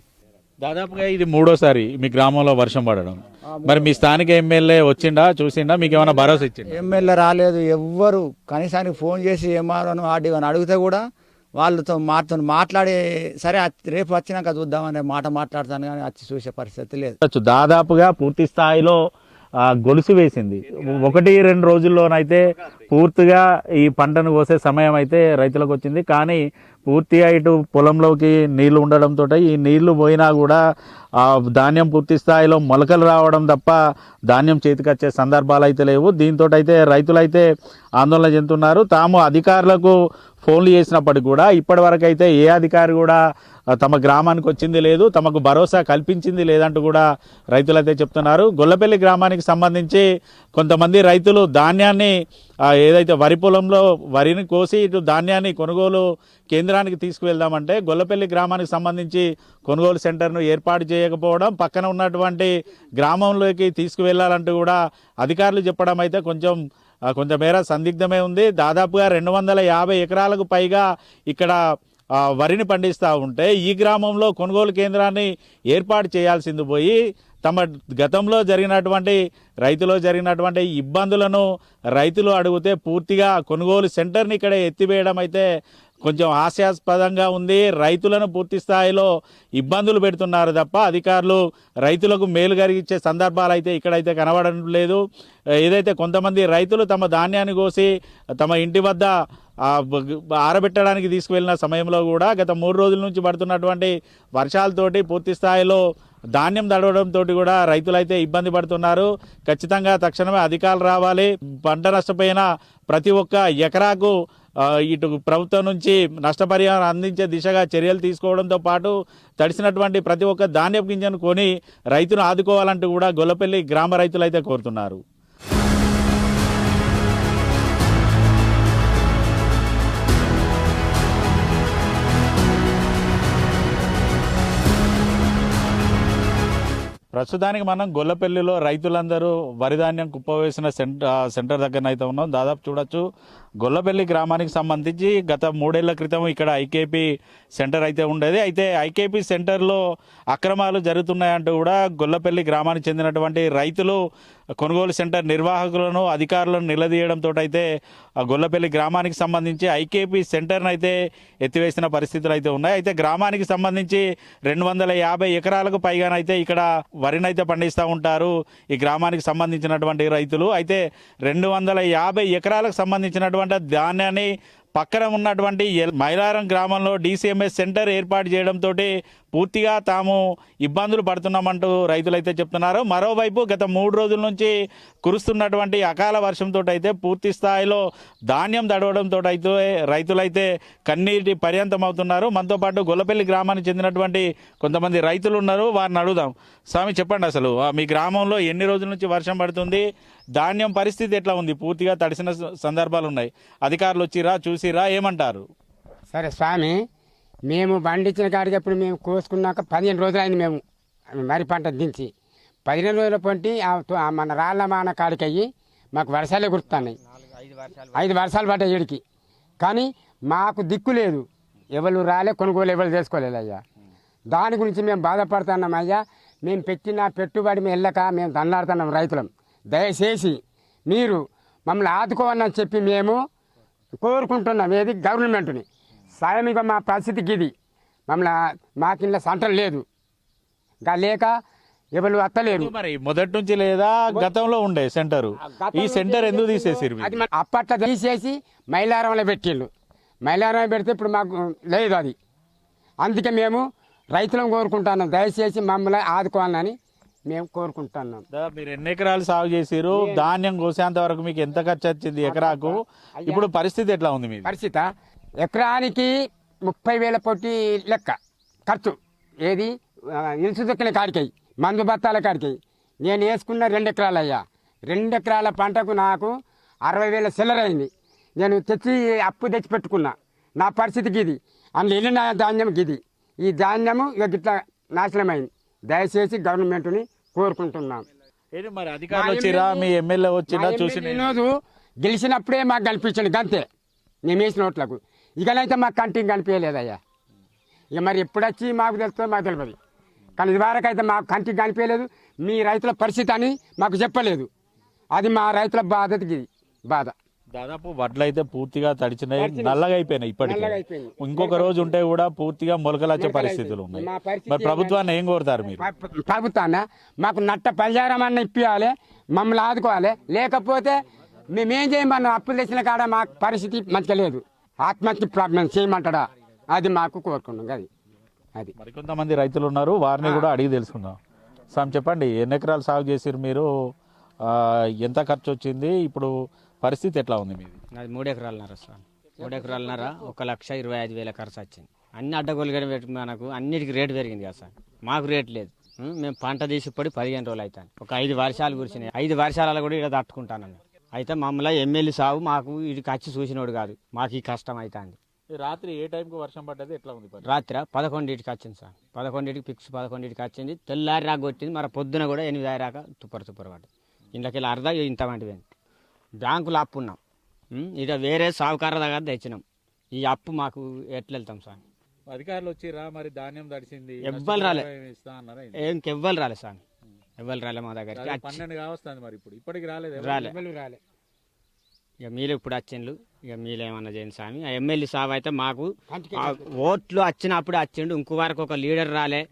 దాదాపుగా ఇది 3వసారి మీ గ్రామంలో వర్షం పడడం. మరి మీ స్థానిక ఎమ్మెల్యే వచ్చిండా, చూసిండా, మీకు ఏమైనా భరోసా ఇచ్చిండా? ఎమ్మెల్యే రాలేదు. ఎవ్వరు కనీసానికి ఫోన్ చేసి ఎంఆర్ఓను ఆర్డీఓని అడిగితే కూడా వాళ్ళతో మాట్లాడి సరే రేపు వచ్చినాక చూద్దామనే మాట మాట్లాడతాను కానీ వచ్చి చూసే పరిస్థితి లేదు. దాదాపుగా పూర్తి స్థాయిలో గొలుసు వేసింది. 1-2 రోజుల్లోనైతే పూర్తిగా ఈ పంటను కోసే సమయం అయితే రైతులకు వచ్చింది. కానీ పూర్తిగా ఇటు పొలంలోకి నీళ్లు ఉండడంతో ఈ నీళ్లు పోయినా కూడా ధాన్యం పూర్తి స్థాయిలో మొలకలు రావడం తప్ప ధాన్యం చేతికొచ్చే సందర్భాలు అయితే లేవు. దీంతో అయితే రైతులైతే ఆందోళన చెందుతున్నారు. తాము అధికారులకు ఫోన్లు చేసినప్పటికీ కూడా ఇప్పటి వరకు అయితే ఏ అధికారి కూడా తమ గ్రామానికి వచ్చింది లేదు, తమకు భరోసా కల్పించింది లేదంటూ కూడా రైతులైతే చెప్తున్నారు. గొల్లపల్లి గ్రామానికి సంబంధించి కొంతమంది రైతులు ధాన్యాన్ని ఏదైతే వరి పొలంలో వరిని కోసి ఇటు ధాన్యాన్ని కొనుగోలు కేంద్రానికి తీసుకువెళ్దామంటే గొల్లపల్లి గ్రామానికి సంబంధించి కొనుగోలు సెంటర్ను ఏర్పాటు చేయకపోవడం, పక్కన ఉన్నటువంటి గ్రామంలోకి తీసుకువెళ్లాలంటూ కూడా అధికారులు చెప్పడం అయితే కొంచెమేర సందిగ్ధమే ఉంది. దాదాపుగా 250 ఎకరాలకు పైగా ఇక్కడ వరిని పండిస్తూ ఉంటే ఈ గ్రామంలో కొనుగోలు కేంద్రాన్ని ఏర్పాటు చేయాల్సింది పోయి తమ గతంలో రైతులో జరిగినటువంటి ఇబ్బందులను రైతులు అడిగితే పూర్తిగా కొనుగోలు సెంటర్ని ఇక్కడ ఎత్తివేయడం అయితే కొంచెం హాస్యాస్పదంగా ఉంది. రైతులను పూర్తి స్థాయిలో ఇబ్బందులు పెడుతున్నారు తప్ప అధికారులు రైతులకు మేలు కలిగించే సందర్భాలు అయితే ఇక్కడైతే కనబడడం లేదు. ఏదైతే కొంతమంది రైతులు తమ ధాన్యాన్ని కోసి తమ ఇంటి వద్ద ఆరబెట్టడానికి తీసుకువెళ్ళిన సమయంలో కూడా గత 3 రోజుల నుంచి పడుతున్నటువంటి వర్షాలతోటి పూర్తి స్థాయిలో ధాన్యం తడవడంతో కూడా రైతులైతే ఇబ్బంది పడుతున్నారు. ఖచ్చితంగా తక్షణమే అధికారులు రావాలి. పంట నష్టపోయిన ప్రతి ఒక్క ఎకరాకు ఇటు ప్రభుత్వం నుంచి నష్టపరిహారం అందించే దిశగా చర్యలు తీసుకోవడంతో పాటు తడిసినటువంటి ప్రతి ఒక్క ధాన్యపు గింజను కొని రైతును ఆదుకోవాలంటూ కూడా గొల్లపల్లి గ్రామ రైతులైతే కోరుతున్నారు. ప్రస్తుతానికి మనం గొల్లపల్లిలో రైతులందరూ వరి ధాన్యం కుప్పవేసిన సెంటర్ దగ్గర అయితే ఉన్నాం. దాదాపు చూడొచ్చు గొల్లపల్లి గ్రామానికి సంబంధించి గత 3 ఏళ్ల క్రితం ఇక్కడ ఐకేపీ సెంటర్ అయితే ఉండేది. అయితే ఐకేపీ సెంటర్లో అక్రమాలు జరుగుతున్నాయంటూ కూడా గొల్లపల్లి గ్రామానికి చెందినటువంటి రైతులు కొనుగోలు సెంటర్ నిర్వాహకులను అధికారులను నిలదీయడంతో అయితే గొల్లపల్లి గ్రామానికి సంబంధించి ఐకేపీ సెంటర్ను అయితే ఎత్తివేసిన పరిస్థితులు అయితే ఉన్నాయి. అయితే గ్రామానికి సంబంధించి 250 ఎకరాలకు పైగానైతే ఇక్కడ వరినైతే పండిస్తూ ఉంటారు ఈ గ్రామానికి సంబంధించినటువంటి రైతులు. అయితే 250 ఎకరాలకు సంబంధించినటువంటి ధాన్యాన్ని పక్కన ఉన్నటువంటి మైలారం గ్రామంలో DCMS సెంటర్ ఏర్పాటు చేయడంతో పూర్తిగా తాము ఇబ్బందులు పడుతున్నామంటూ రైతులైతే చెప్తున్నారు. మరోవైపు గత 3 రోజుల నుంచి కురుస్తున్నటువంటి అకాల వర్షంతో అయితే పూర్తి స్థాయిలో ధాన్యం తడవడంతో అయితే రైతులైతే కన్నీటి పర్యంతం అవుతున్నారు. మనతో పాటు గొల్లపల్లి గ్రామానికి చెందినటువంటి కొంతమంది రైతులు ఉన్నారు, వారిని అడుగుదాం. స్వామి చెప్పండి, అసలు మీ గ్రామంలో ఎన్ని రోజుల నుంచి వర్షం పడుతుంది, ధాన్యం పరిస్థితి ఎట్లా ఉంది? పూర్తిగా తడిసిన సందర్భాలు ఉన్నాయి, అధికారులు వచ్చిరా చూసిరా, ఏమంటారు? సరే స్వామి, మేము పండించిన కాడికి ఎప్పుడు మేము కోసుకున్నాక 15 రోజులు అయింది మేము వరి పంట దించి. 15 రోజుల పొంటి మన రాళ్ళ మాన కాడికి అయ్యి మాకు వర్షాలే గుర్తున్నాయి. 5 వర్షాలు పడ్డాయి ఏడికి. కానీ మాకు దిక్కు లేదు, ఎవరు రాలే, కొనుగోలు ఎవరు చేసుకోలేదు అయ్యా. దాని గురించి మేము బాధపడుతున్నాం అయ్యా. మేము పెట్టిన పెట్టుబడి మేము వెళ్ళక మేము దండాడుతున్నాం రైతులం. దయచేసి మీరు మమ్మల్ని ఆదుకోవాలని చెప్పి మేము కోరుకుంటున్నాం. ఏది గవర్నమెంట్ని సాయంగా మా పరిస్థితికి ఇది. మమ్మల్ని మాకింత సెంటర్ లేదు, లేక ఎవరు అత్తలేరు. మరి మొదటి నుంచి లేదా గతంలో ఉండే సెంటర్, ఈ సెంటర్ ఎందుకు తీసేసారు? అది అప్పట్లో తీసేసి మైలారంలో పెట్టిళ్ళు. మైలారంలో పెడితే ఇప్పుడు మాకు లేదు అది. అందుకే మేము రైతులను కోరుకుంటున్నాం, దయచేసి మమ్మల్ని ఆదుకోవాలని మేము కోరుకుంటున్నాం. మీరు ఎన్ని ఎకరాలు సాగు చేసారు? ధాన్యం కోసేంత వరకు మీకు ఎంత ఖర్చు వచ్చింది ఎకరాకు? ఇప్పుడు పరిస్థితి ఎట్లా ఉంది? మీ పరిస్థితి ఎకరానికి 30,000 పొట్టి లెక్క ఖర్చు. ఏది నిలుసు దొక్కిన కాడికాయి, మందు బత్తాల కాడికాయి. నేను వేసుకున్న 2 ఎకరాలు అయ్యా. 2 ఎకరాల పంటకు నాకు 60,000 చిల్లర అయింది. నేను తెచ్చి అప్పు తెచ్చి పెట్టుకున్నా. నా పరిస్థితి గిది, అందులో వెళ్ళిన ధాన్యం గిది. ఈ ధాన్యము ఇక గిట్లా నాశనమైంది. దయచేసి గవర్నమెంట్ని కోరుకుంటున్నాం. మరి అధికారులు వచ్చిరా, మీ ఎమ్మెల్యే వచ్చినా చూసి? ఈరోజు గెలిచినప్పుడే మాకు కనిపించండి గంతే, మేము వేసిన ఓట్లకు. ఇకనైతే మాకు కంటికి కనిపించలేదయ్యా. ఇక మరి ఎప్పుడు వచ్చి మాకు తెలుస్తుందో మాకు తెలియదు. కానీ ఇదివరకు అయితే మాకు కంటికి కనిపించలేదు. మీ రైతుల పరిస్థితి అని మాకు చెప్పలేదు. అది మా రైతుల బాధకి బాధ. దాదాపు వడ్లు అయితే పూర్తిగా తడిచినాయి, నల్లగా అయిపోయినాయి. ఇప్పటికీ అయిపోయింది. ఇంకొక రోజు ఉంటే కూడా పూర్తిగా మొలకలొచ్చే పరిస్థితులు ఉన్నాయి. మరి ప్రభుత్వాన్ని ఏం కోరుతారు మీరు? ప్రభుత్వాన్ని మాకు నట్ట పరిహారం అన్న ఇప్పియాలి, మమ్మల్ని ఆదుకోవాలి. లేకపోతే మేమేం చేయమన్నా, అప్పులు తెచ్చిన కాడ మాకు పరిస్థితి మంచిగా లేదు. ఆత్మహత్య ప్రాబ్లం చేయమంటాడా, అది మాకు కోరుకున్నాం. అది మరికొంతమంది రైతులు ఉన్నారు, వారిని కూడా అడిగి తెలుసుకుందాం. సార్ చెప్పండి, ఎన్ని ఎకరాలు సాగు చేసారు మీరు? ఎంత ఖర్చు వచ్చింది? ఇప్పుడు పరిస్థితి ఎట్లా ఉంది మీది? అది 3 ఎకరాలన్నర సార్. 3 ఎకరాలన్నర 1,25,000 ఖర్చు వచ్చింది. అన్ని అడ్డగోలుగా పెట్టి మనకు అన్నిటికీ రేటు పెరిగింది కదా సార్. మాకు రేటు లేదు. మేము పంట తీసి పడి 15 రోజులు అవుతాను. ఒక 5 వర్షాలు కురిసినాయి. 5 వర్షాలలో కూడా ఇక్కడ తట్టుకుంటాను. అయితే మమ్మల్ని ఎమ్మెల్యే సాగు మాకు ఇడికి వచ్చి చూసినోడు కాదు, మాకు ఈ కష్టం అవుతుంది. రాత్రి ఏ టైంకి వర్షం పడ్డది, ఎట్లా ఉంది? రాత్రి 11కి వచ్చింది సార్. 11కి ఫిక్స్ 11కి వచ్చింది. తెల్లారి రాక కొట్టింది. మరి పొద్దున కూడా 8 రాక తుప్పరు పడ్డది. ఇంట్లోకి అర్థం ఇంత వంటివి. బ్యాంకులో అప్పు ఉన్నాం, ఇక వేరే సాగుకార దగ్గర తెచ్చినాం. ఈ అప్పు మాకు ఎట్లా వెళ్తాం సార్? అధికారులు వచ్చిరా? మరి ధాన్యం తడిసింది, ఎవ్వరు రాలే, ఇంకెవ్వరు రాలే సార్. ఎవ్వరు రాలే మా దగ్గర. 12 కావస్తుంది, మరి ఇప్పటికి రాలేదు. రాలే. ఇక మీరు ఇప్పుడు వచ్చిండ్రు, ఇక మీరేమన్నా చేయండి స్వామి. ఆ ఎమ్మెల్యే సాబ్ అయితే మాకు ఓట్లు వచ్చినప్పుడు వచ్చిండు. ఇంకో వరకు ఒక లీడర్ రాలే,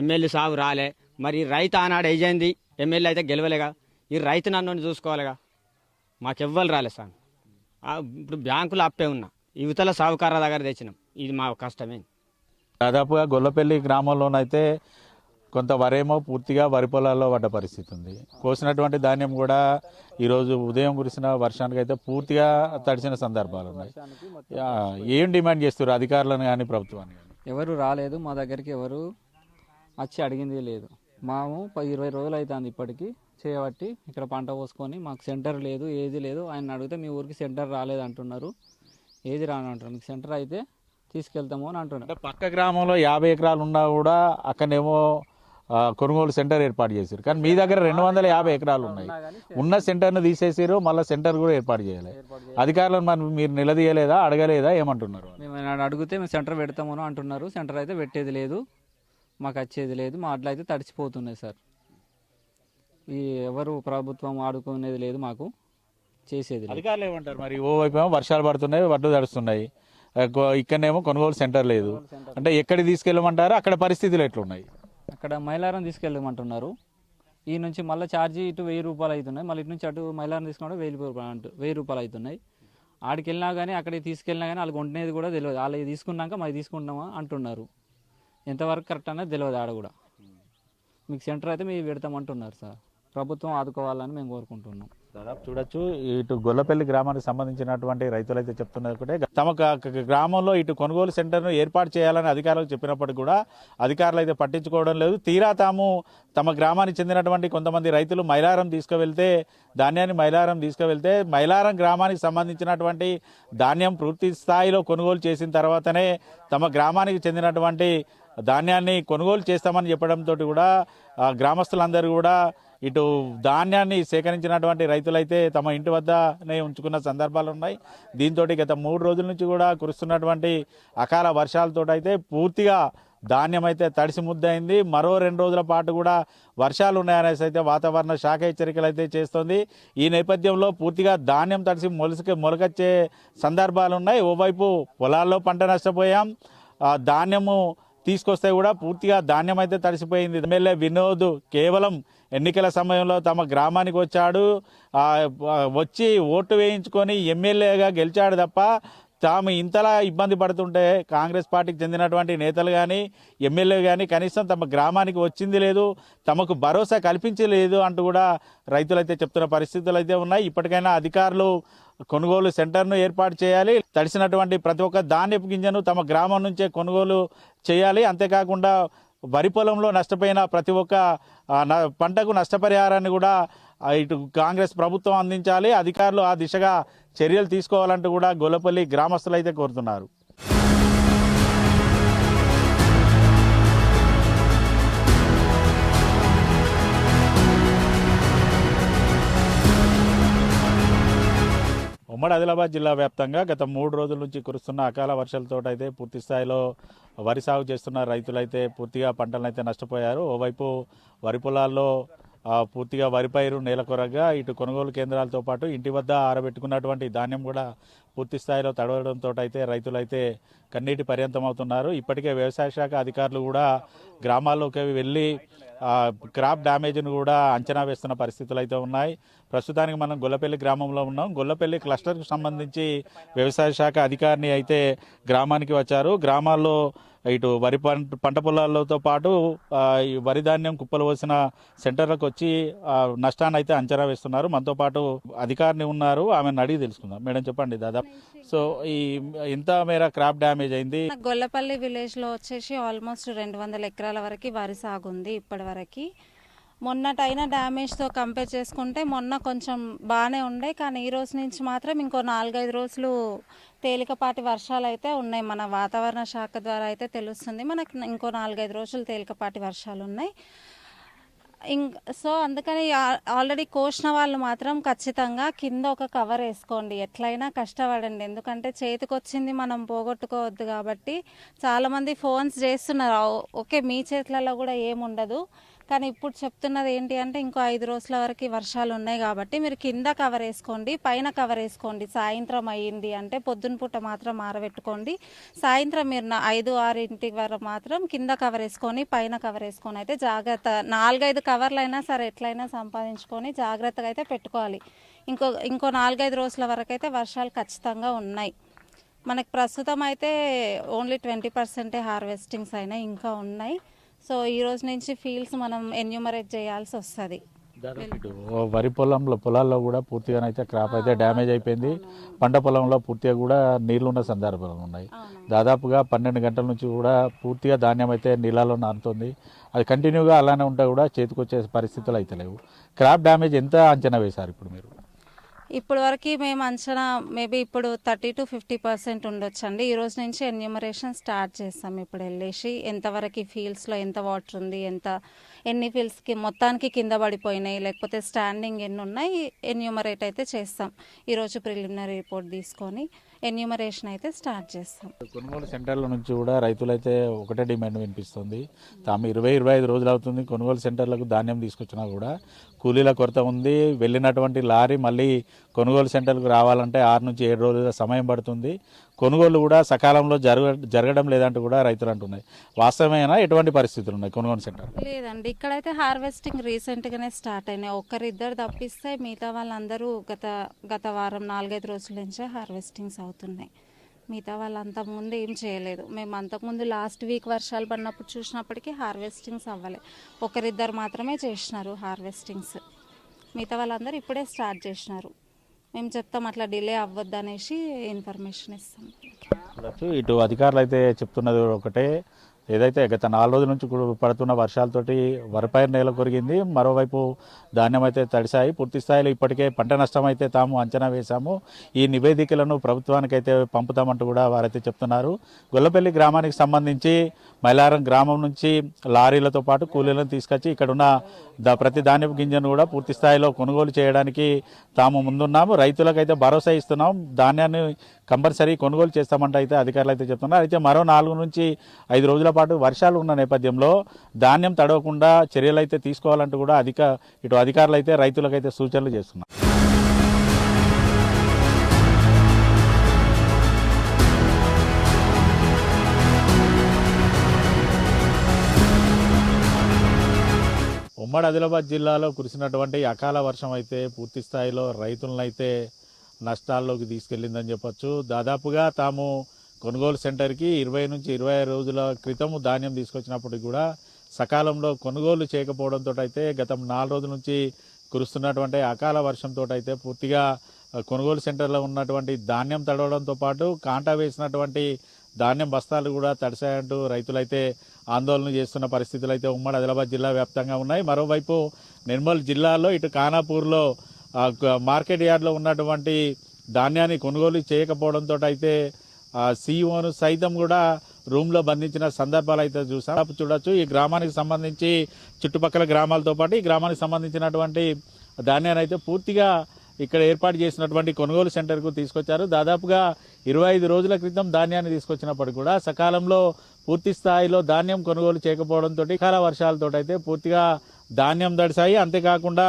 ఎమ్మెల్యే సాబు రాలే. మరి రైతు ఆనాడు అయ్యింది, ఎమ్మెల్యే అయితే గెలవలేగా. ఈ రైతు నన్ను చూసుకోవాలిగా. మాకెవ్వరు రాలే సార్. ఇప్పుడు బ్యాంకులో అప్పే ఉన్నా, యువతల సాగుకార దగ్గర తెచ్చినాం. ఇది మా కష్టమే. దాదాపుగా గొల్లపల్లి గ్రామంలోనైతే కొంత వరేమో పూర్తిగా వరి పొలాల్లో పడ్డ పరిస్థితి ఉంది. కోసినటువంటి ధాన్యం కూడా ఈరోజు ఉదయం కురిసిన వర్షానికి అయితే పూర్తిగా తడిసిన సందర్భాలు ఉన్నాయి. ఏం డిమాండ్ చేస్తారు అధికారులను కానీ ప్రభుత్వాన్ని కానీ? ఎవరు రాలేదు మా దగ్గరికి, ఎవరు వచ్చి అడిగింది లేదు. మేము 20 రోజులు అవుతుంది ఇప్పటికీ చేయబట్టి ఇక్కడ పంట పోసుకొని. మాకు సెంటర్ లేదు, ఏది లేదు. ఆయన అడిగితే మీ ఊరికి సెంటర్ రాలేదు అంటున్నారు, ఏది రాను అంటారు. మీకు సెంటర్ అయితే తీసుకెళ్తాము అని అంటున్నారు. పక్క గ్రామంలో 50 ఎకరాలు ఉన్నా కూడా అక్కడేమో కొనుగోలు సెంటర్ ఏర్పాటు చేశారు. కానీ మీ దగ్గర 250 ఎకరాలు ఉన్నాయి. ఉన్న సెంటర్ను తీసేసారు, మళ్ళీ సెంటర్ కూడా ఏర్పాటు చేయాలి. అధికారులను మరి మీరు నిలదీయలేదా, అడగలేదా, ఏమంటున్నారు? మేము అడిగితే మేము సెంటర్ పెడతామని అంటున్నారు. సెంటర్ అయితే పెట్టేది లేదు, మాకు వచ్చేది లేదు. మా అట్లా అయితే తడిచిపోతున్నాయి సార్. ఈ ఎవరు ప్రభుత్వం ఆడుకునేది లేదు, మాకు చేసేది లేదు. అధికారులు ఏమంటారు మరి? ఓవైపు ఏమో వర్షాలు పడుతున్నాయి, వడ్లు తడుస్తున్నాయి, ఇక్కడనేమో కొనుగోలు సెంటర్ లేదు అంటే ఎక్కడికి తీసుకెళ్ళమంటారు? అక్కడ పరిస్థితులు ఎట్లున్నాయి? అక్కడ మైలారం తీసుకెళ్ళమంటున్నారు. ఈ నుంచి మళ్ళీ ఛార్జీ ఇటు 1000 రూపాయలు అవుతున్నాయి, మళ్ళీ ఇటు నుంచి అటు మైలారం తీసుకుంటే 1000 రూపాయలు అవుతున్నాయి. ఆడికి వెళ్ళినా కానీ అక్కడికి తీసుకెళ్ళినా కానీ వాళ్ళకి వండినది కూడా తెలియదు. వాళ్ళు తీసుకున్నాక మరి తీసుకుంటామా అంటున్నారు. ఎంతవరకు కరెక్ట్ అనేది తెలియదు. ఆడ కూడా మీకు సెంటర్ అయితే మీరు పెడతామంటున్నారు సార్. ప్రభుత్వం ఆదుకోవాలని మేము కోరుకుంటున్నాం. దాదాపు చూడొచ్చు, ఇటు గొల్లపల్లి గ్రామానికి సంబంధించినటువంటి రైతులు అయితే చెప్తున్నారు ఒకటే, తమ గ్రామంలో ఇటు కొనుగోలు సెంటర్ను ఏర్పాటు చేయాలని అధికారులకు చెప్పినప్పటికీ కూడా అధికారులు అయితే పట్టించుకోవడం లేదు. తీరా తమ గ్రామానికి చెందినటువంటి కొంతమంది రైతులు మైలారం తీసుకువెళ్తే ధాన్యాన్ని మైలారం గ్రామానికి సంబంధించినటువంటి ధాన్యం పూర్తి స్థాయిలో కొనుగోలు చేసిన తర్వాతనే తమ గ్రామానికి చెందినటువంటి ధాన్యాన్ని కొనుగోలు చేస్తామని చెప్పడంతో కూడా గ్రామస్తులందరూ కూడా ఇటు ధాన్యాన్ని సేకరించినటువంటి రైతులైతే తమ ఇంటి వద్దనే ఉంచుకున్న సందర్భాలు ఉన్నాయి. దీంతో గత 3 రోజుల నుంచి కూడా కురుస్తున్నటువంటి అకాల వర్షాలతో అయితే పూర్తిగా ధాన్యం అయితే తడిసి ముద్దయింది. మరో 2 రోజుల పాటు కూడా వర్షాలు ఉన్నాయనేసి అయితే వాతావరణ శాఖ హెచ్చరికలు అయితే చేస్తోంది. ఈ నేపథ్యంలో పూర్తిగా ధాన్యం తడిసి మొలకొచ్చే సందర్భాలు ఉన్నాయి. ఓవైపు పొలాల్లో పంట నష్టపోయాం, ధాన్యము తీసుకొస్తే కూడా పూర్తిగా ధాన్యం అయితే తడిసిపోయింది. ఎమ్మెల్యే వినోద్ కేవలం ఎన్నికల సమయంలో తమ గ్రామానికి వచ్చి ఓటు వేయించుకొని ఎమ్మెల్యేగా గెలిచాడు తప్ప తాము ఇంతలా ఇబ్బంది పడుతుంటే కాంగ్రెస్ పార్టీకి చెందినటువంటి నేతలు కానీ ఎమ్మెల్యే కానీ కనీసం తమ గ్రామానికి వచ్చింది లేదు, తమకు భరోసా కల్పించలేదు అంటూ కూడా రైతులైతే చెప్తున్న పరిస్థితులు అయితే ఉన్నాయి. ఇప్పటికైనా అధికారులు కొనుగోలు సెంటర్ను ఏర్పాటు చేయాలి, తడిసినటువంటి ప్రతి ఒక్క ధాన్యపు గింజను తమ గ్రామం నుంచే కొనుగోలు చేయాలి. అంతేకాకుండా వరి పొలంలో నష్టపోయిన ప్రతి ఒక్క పంటకు నష్టపరిహారాన్ని కూడా ఇటు కాంగ్రెస్ ప్రభుత్వం అందించాలి. అధికారులు ఆ దిశగా చర్యలు తీసుకోవాలంటూ కూడా గొల్లపల్లి గ్రామస్తులు అయితే కోరుతున్నారు. ఉమ్మడి ఆదిలాబాద్ జిల్లా వ్యాప్తంగా గత 3 రోజుల నుంచి కురుస్తున్న అకాల వర్షాలతో అయితే పూర్తి స్థాయిలో వరి సాగు చేస్తున్న రైతులైతే పూర్తిగా పంటలను అయితే నష్టపోయారు. ఓవైపు వరి పొలాల్లో పూర్తిగా వరి పైరు నేలకొరగా ఇటు కొనుగోలు కేంద్రాలతో పాటు ఇంటి వద్ద ఆరబెట్టుకున్నటువంటి ధాన్యం కూడా పూర్తి స్థాయిలో తడవడంతో అయితే రైతులైతే కన్నీటి పర్యంతం అవుతున్నారు. ఇప్పటికే వ్యవసాయ శాఖ అధికారులు కూడా గ్రామాల్లోకి వెళ్ళి క్రాప్ డ్యామేజ్ను కూడా అంచనా వేస్తున్న పరిస్థితులు అయితే ఉన్నాయి. ప్రస్తుతానికి మనం గొల్లపల్లి గ్రామంలో ఉన్నాం. గొల్లపల్లి క్లస్టర్కు సంబంధించి వ్యవసాయ శాఖ అధికారిని అయితే గ్రామానికి వచ్చారు. గ్రామాల్లో ఇటు వరి పంట పొలాలతో పాటు ఈ వరి ధాన్యం కుప్పలు పోసిన సెంటర్లకు వచ్చి నష్టాన్ని అయితే అంచనా వేస్తున్నారు. మనతో పాటు అధికారిని ఉన్నారు, ఆమెను అడిగి తెలుసుకుందాం. మేడం చెప్పండి, దాదాపు సో ఈ ఎంత మేర క్రాప్ డ్యామేజ్ అయింది? గొల్లపల్లి విలేజ్ లో వచ్చేసి ఆల్మోస్ట్ 200 ఎకరాల వరకు వరి సాగు ఉంది ఇప్పటి వరకు. మొన్నటైన డ్యామేజ్తో కంపేర్ చేసుకుంటే మొన్న కొంచెం బాగానే ఉండే, కానీ ఈ రోజు నుంచి మాత్రం ఇంకో 4-5 రోజులు తేలికపాటి వర్షాలు అయితే ఉన్నాయి. మన వాతావరణ శాఖ ద్వారా అయితే తెలుస్తుంది మనకు ఇంకో 4-5 రోజులు తేలికపాటి వర్షాలు ఉన్నాయి. సో అందుకని ఆల్రెడీ కోసిన వాళ్ళు మాత్రం ఖచ్చితంగా కింద ఒక కవర్ వేసుకోండి, ఎట్లయినా కష్టపడండి. ఎందుకంటే చేతికి వచ్చింది మనం పోగొట్టుకోవద్దు కాబట్టి చాలామంది ఫోన్స్ చేస్తున్నారు. ఓకే, మీ చేతులలో కూడా ఏముండదు, కానీ ఇప్పుడు చెప్తున్నది ఏంటి అంటే ఇంకో 5 రోజుల వరకు వర్షాలు ఉన్నాయి కాబట్టి మీరు కింద కవర్ వేసుకోండి, పైన కవర్ వేసుకోండి. సాయంత్రం అయ్యింది అంటే పొద్దున పూట మాత్రం ఆరబెట్టుకోండి. సాయంత్రం మీరు 5-6 వరకు మాత్రం కింద కవర్ వేసుకొని పైన కవర్ వేసుకొని అయితే జాగ్రత్త 4-5 కవర్లు అయినా సరే ఎట్లయినా సంపాదించుకొని జాగ్రత్తగా అయితే పెట్టుకోవాలి. ఇంకో 4-5 రోజుల వరకు అయితే వర్షాలు ఖచ్చితంగా ఉన్నాయి. మనకు ప్రస్తుతం అయితే ఓన్లీ 20% హార్వెస్టింగ్స్ అయినా ఇంకా ఉన్నాయి. సో ఈ రోజు నుంచి ఫీల్డ్స్ మనం ఎన్యూమరేట్ చేయాల్సి వస్తుంది. వరి పొలాల్లో కూడా పూర్తిగానైతే క్రాప్ అయితే డ్యామేజ్ అయిపోయింది. పంట పొలంలో పూర్తిగా కూడా నీళ్లున్న సందర్భాలు ఉన్నాయి. దాదాపుగా 12 గంటల నుంచి కూడా పూర్తిగా ధాన్యం అయితే నీళ్ళలో నానుతుంది. అది కంటిన్యూగా అలానే ఉంటే కూడా చేతికొచ్చే పరిస్థితులు అయితే లేవు. క్రాప్ డ్యామేజ్ ఎంత అంచనా వేశారు ఇప్పుడు మీరు? ఇప్పుడు వరకు మేము అంచనా మేబీ ఇప్పుడు 30-50% ఉండొచ్చండి. ఈ రోజు నుంచి ఎన్యూమరేషన్ స్టార్ట్ చేస్తాం. ఇప్పుడు వెళ్ళేసి ఎంతవరకు ఫీల్డ్స్లో ఎంత వాటర్ ఉంది, ఎన్ని ఫీల్డ్స్కి మొత్తానికి కింద పడిపోయినాయి లేకపోతే స్టాండింగ్ ఎన్ని ఉన్నాయి ఎన్యూమరేట్ అయితే చేస్తాం. ఈరోజు ప్రిలిమినరీ రిపోర్ట్ తీసుకొని ఎన్యూమరేషన్ అయితే స్టార్ట్ చేస్తాం. కొనుగోలు సెంటర్ల నుంచి కూడా రైతులైతే ఒకటే డిమాండ్ వినిపిస్తుంది. తాము 20-25 రోజులు అవుతుంది కొనుగోలు సెంటర్లకు ధాన్యం తీసుకొచ్చినా కూడా కూలీల కొరత ఉంది. వెళ్ళినటువంటి లారీ మళ్ళీ కొనుగోలు సెంటర్లకు రావాలంటే 6 నుంచి 7 రోజుల సమయం పడుతుంది. కొనుగోలు కూడా సకాలంలో జరగడం లేదంటూ కూడా రైతులు అంటున్నాయి. వాస్తవమేనా? ఎటువంటి పరిస్థితులు ఉన్నాయి కొనుగోలు సెంటర్? లేదండి, ఇక్కడైతే హార్వెస్టింగ్ రీసెంట్గానే స్టార్ట్ అయినాయి. ఒక్కరిద్దరు తప్పిస్తే మిగతా వాళ్ళందరూ గత వారం 4-5 రోజుల నుంచే హార్వెస్టింగ్స్ అవుతున్నాయి. మిగతా వాళ్ళంతా ముందు ఏం చేయలేదు. మేము అంతకుముందు లాస్ట్ వీక్ వర్షాలు పడినప్పుడు చూసినప్పటికీ హార్వెస్టింగ్స్ అవ్వలే. ఒకరిద్దరు మాత్రమే చేసినారు హార్వెస్టింగ్స్. మిగతా వాళ్ళందరూ ఇప్పుడే స్టార్ట్ చేసినారు. మేము చెప్తాం అట్లా డిలే అవ్వద్దు అనేసి ఇన్ఫర్మేషన్ ఇస్తాం. ఇటు అధికారులు అయితే చెప్తున్నది ఒకటే, ఏదైతే గత 4 రోజుల నుంచి పడుతున్న వర్షాలతోటి వరిపైరు నేల కొరిగింది. మరోవైపు ధాన్యం అయితే తడిశాయి. పూర్తి స్థాయిలో ఇప్పటికే పంట నష్టం అయితే తాము అంచనా వేశాము. ఈ నివేదికలను ప్రభుత్వానికైతే పంపుతామంటూ కూడా వారైతే చెప్తున్నారు. గొల్లపల్లి గ్రామానికి సంబంధించి మైలారం గ్రామం నుంచి లారీలతో పాటు కూలీలను తీసుకొచ్చి ఇక్కడున్న ప్రతి ధాన్యపు గింజను కూడా పూర్తి స్థాయిలో కొనుగోలు చేయడానికి తాము ముందున్నాము. రైతులకైతే భరోసా ఇస్తున్నాం. ధాన్యాన్ని కంపల్సరీ కొనుగోలు చేస్తామంటే అయితే అధికారులు అయితే చెప్తున్నారు. అయితే మరో 4 నుంచి 5 రోజుల పాటు వర్షాలు ఉన్న నేపథ్యంలో ధాన్యం తడవకుండా చర్యలు అయితే తీసుకోవాలంటూ కూడా ఇటు అధికారులు అయితే రైతులకైతే సూచనలు చేస్తున్నారు. ఉమ్మడి ఆదిలాబాద్ జిల్లాలో కురిసినటువంటి అకాల వర్షం అయితే పూర్తి స్థాయిలో రైతులనైతే నష్టాల్లోకి తీసుకెళ్లిందని చెప్పొచ్చు. దాదాపుగా తాము కొనుగోలు సెంటర్కి 20 నుంచి 25 రోజుల క్రితం ధాన్యం తీసుకొచ్చినప్పటికి కూడా సకాలంలో కొనుగోలు చేయకపోవడంతో అయితే గత 4 రోజుల నుంచి కురుస్తున్నటువంటి అకాల వర్షంతో అయితే పూర్తిగా కొనుగోలు సెంటర్లో ఉన్నటువంటి ధాన్యం తడవడంతో పాటు కాంటా వేసినటువంటి ధాన్యం బస్తాలు కూడా తడిశాయంటూ రైతులైతే ఆందోళన చేస్తున్న పరిస్థితులు అయితే ఉమ్మడి ఆదిలాబాద్ జిల్లా వ్యాప్తంగా ఉన్నాయి. మరోవైపు నిర్మల్ జిల్లాలో ఇటు ఖానాపూర్లో మార్కెట్ యార్డ్లో ఉన్నటువంటి ధాన్యాన్ని కొనుగోలు చేయకపోవడంతో అయితే సీఈఓను సైతం కూడా రూమ్లో బంధించిన సందర్భాలు అయితే చూడొచ్చు. ఈ గ్రామానికి సంబంధించి చుట్టుపక్కల గ్రామాలతో పాటు ఈ గ్రామానికి సంబంధించినటువంటి ధాన్యాన్ని అయితే పూర్తిగా ఇక్కడ ఏర్పాటు చేసినటువంటి కొనుగోలు సెంటర్కు తీసుకొచ్చారు. దాదాపుగా 25 రోజుల క్రితం ధాన్యాన్ని తీసుకొచ్చినప్పటికీ కూడా సకాలంలో పూర్తి స్థాయిలో ధాన్యం కొనుగోలు చేయకపోవడంతో అకాల వర్షాలతో అయితే పూర్తిగా ధాన్యం తడిశాయి. అంతేకాకుండా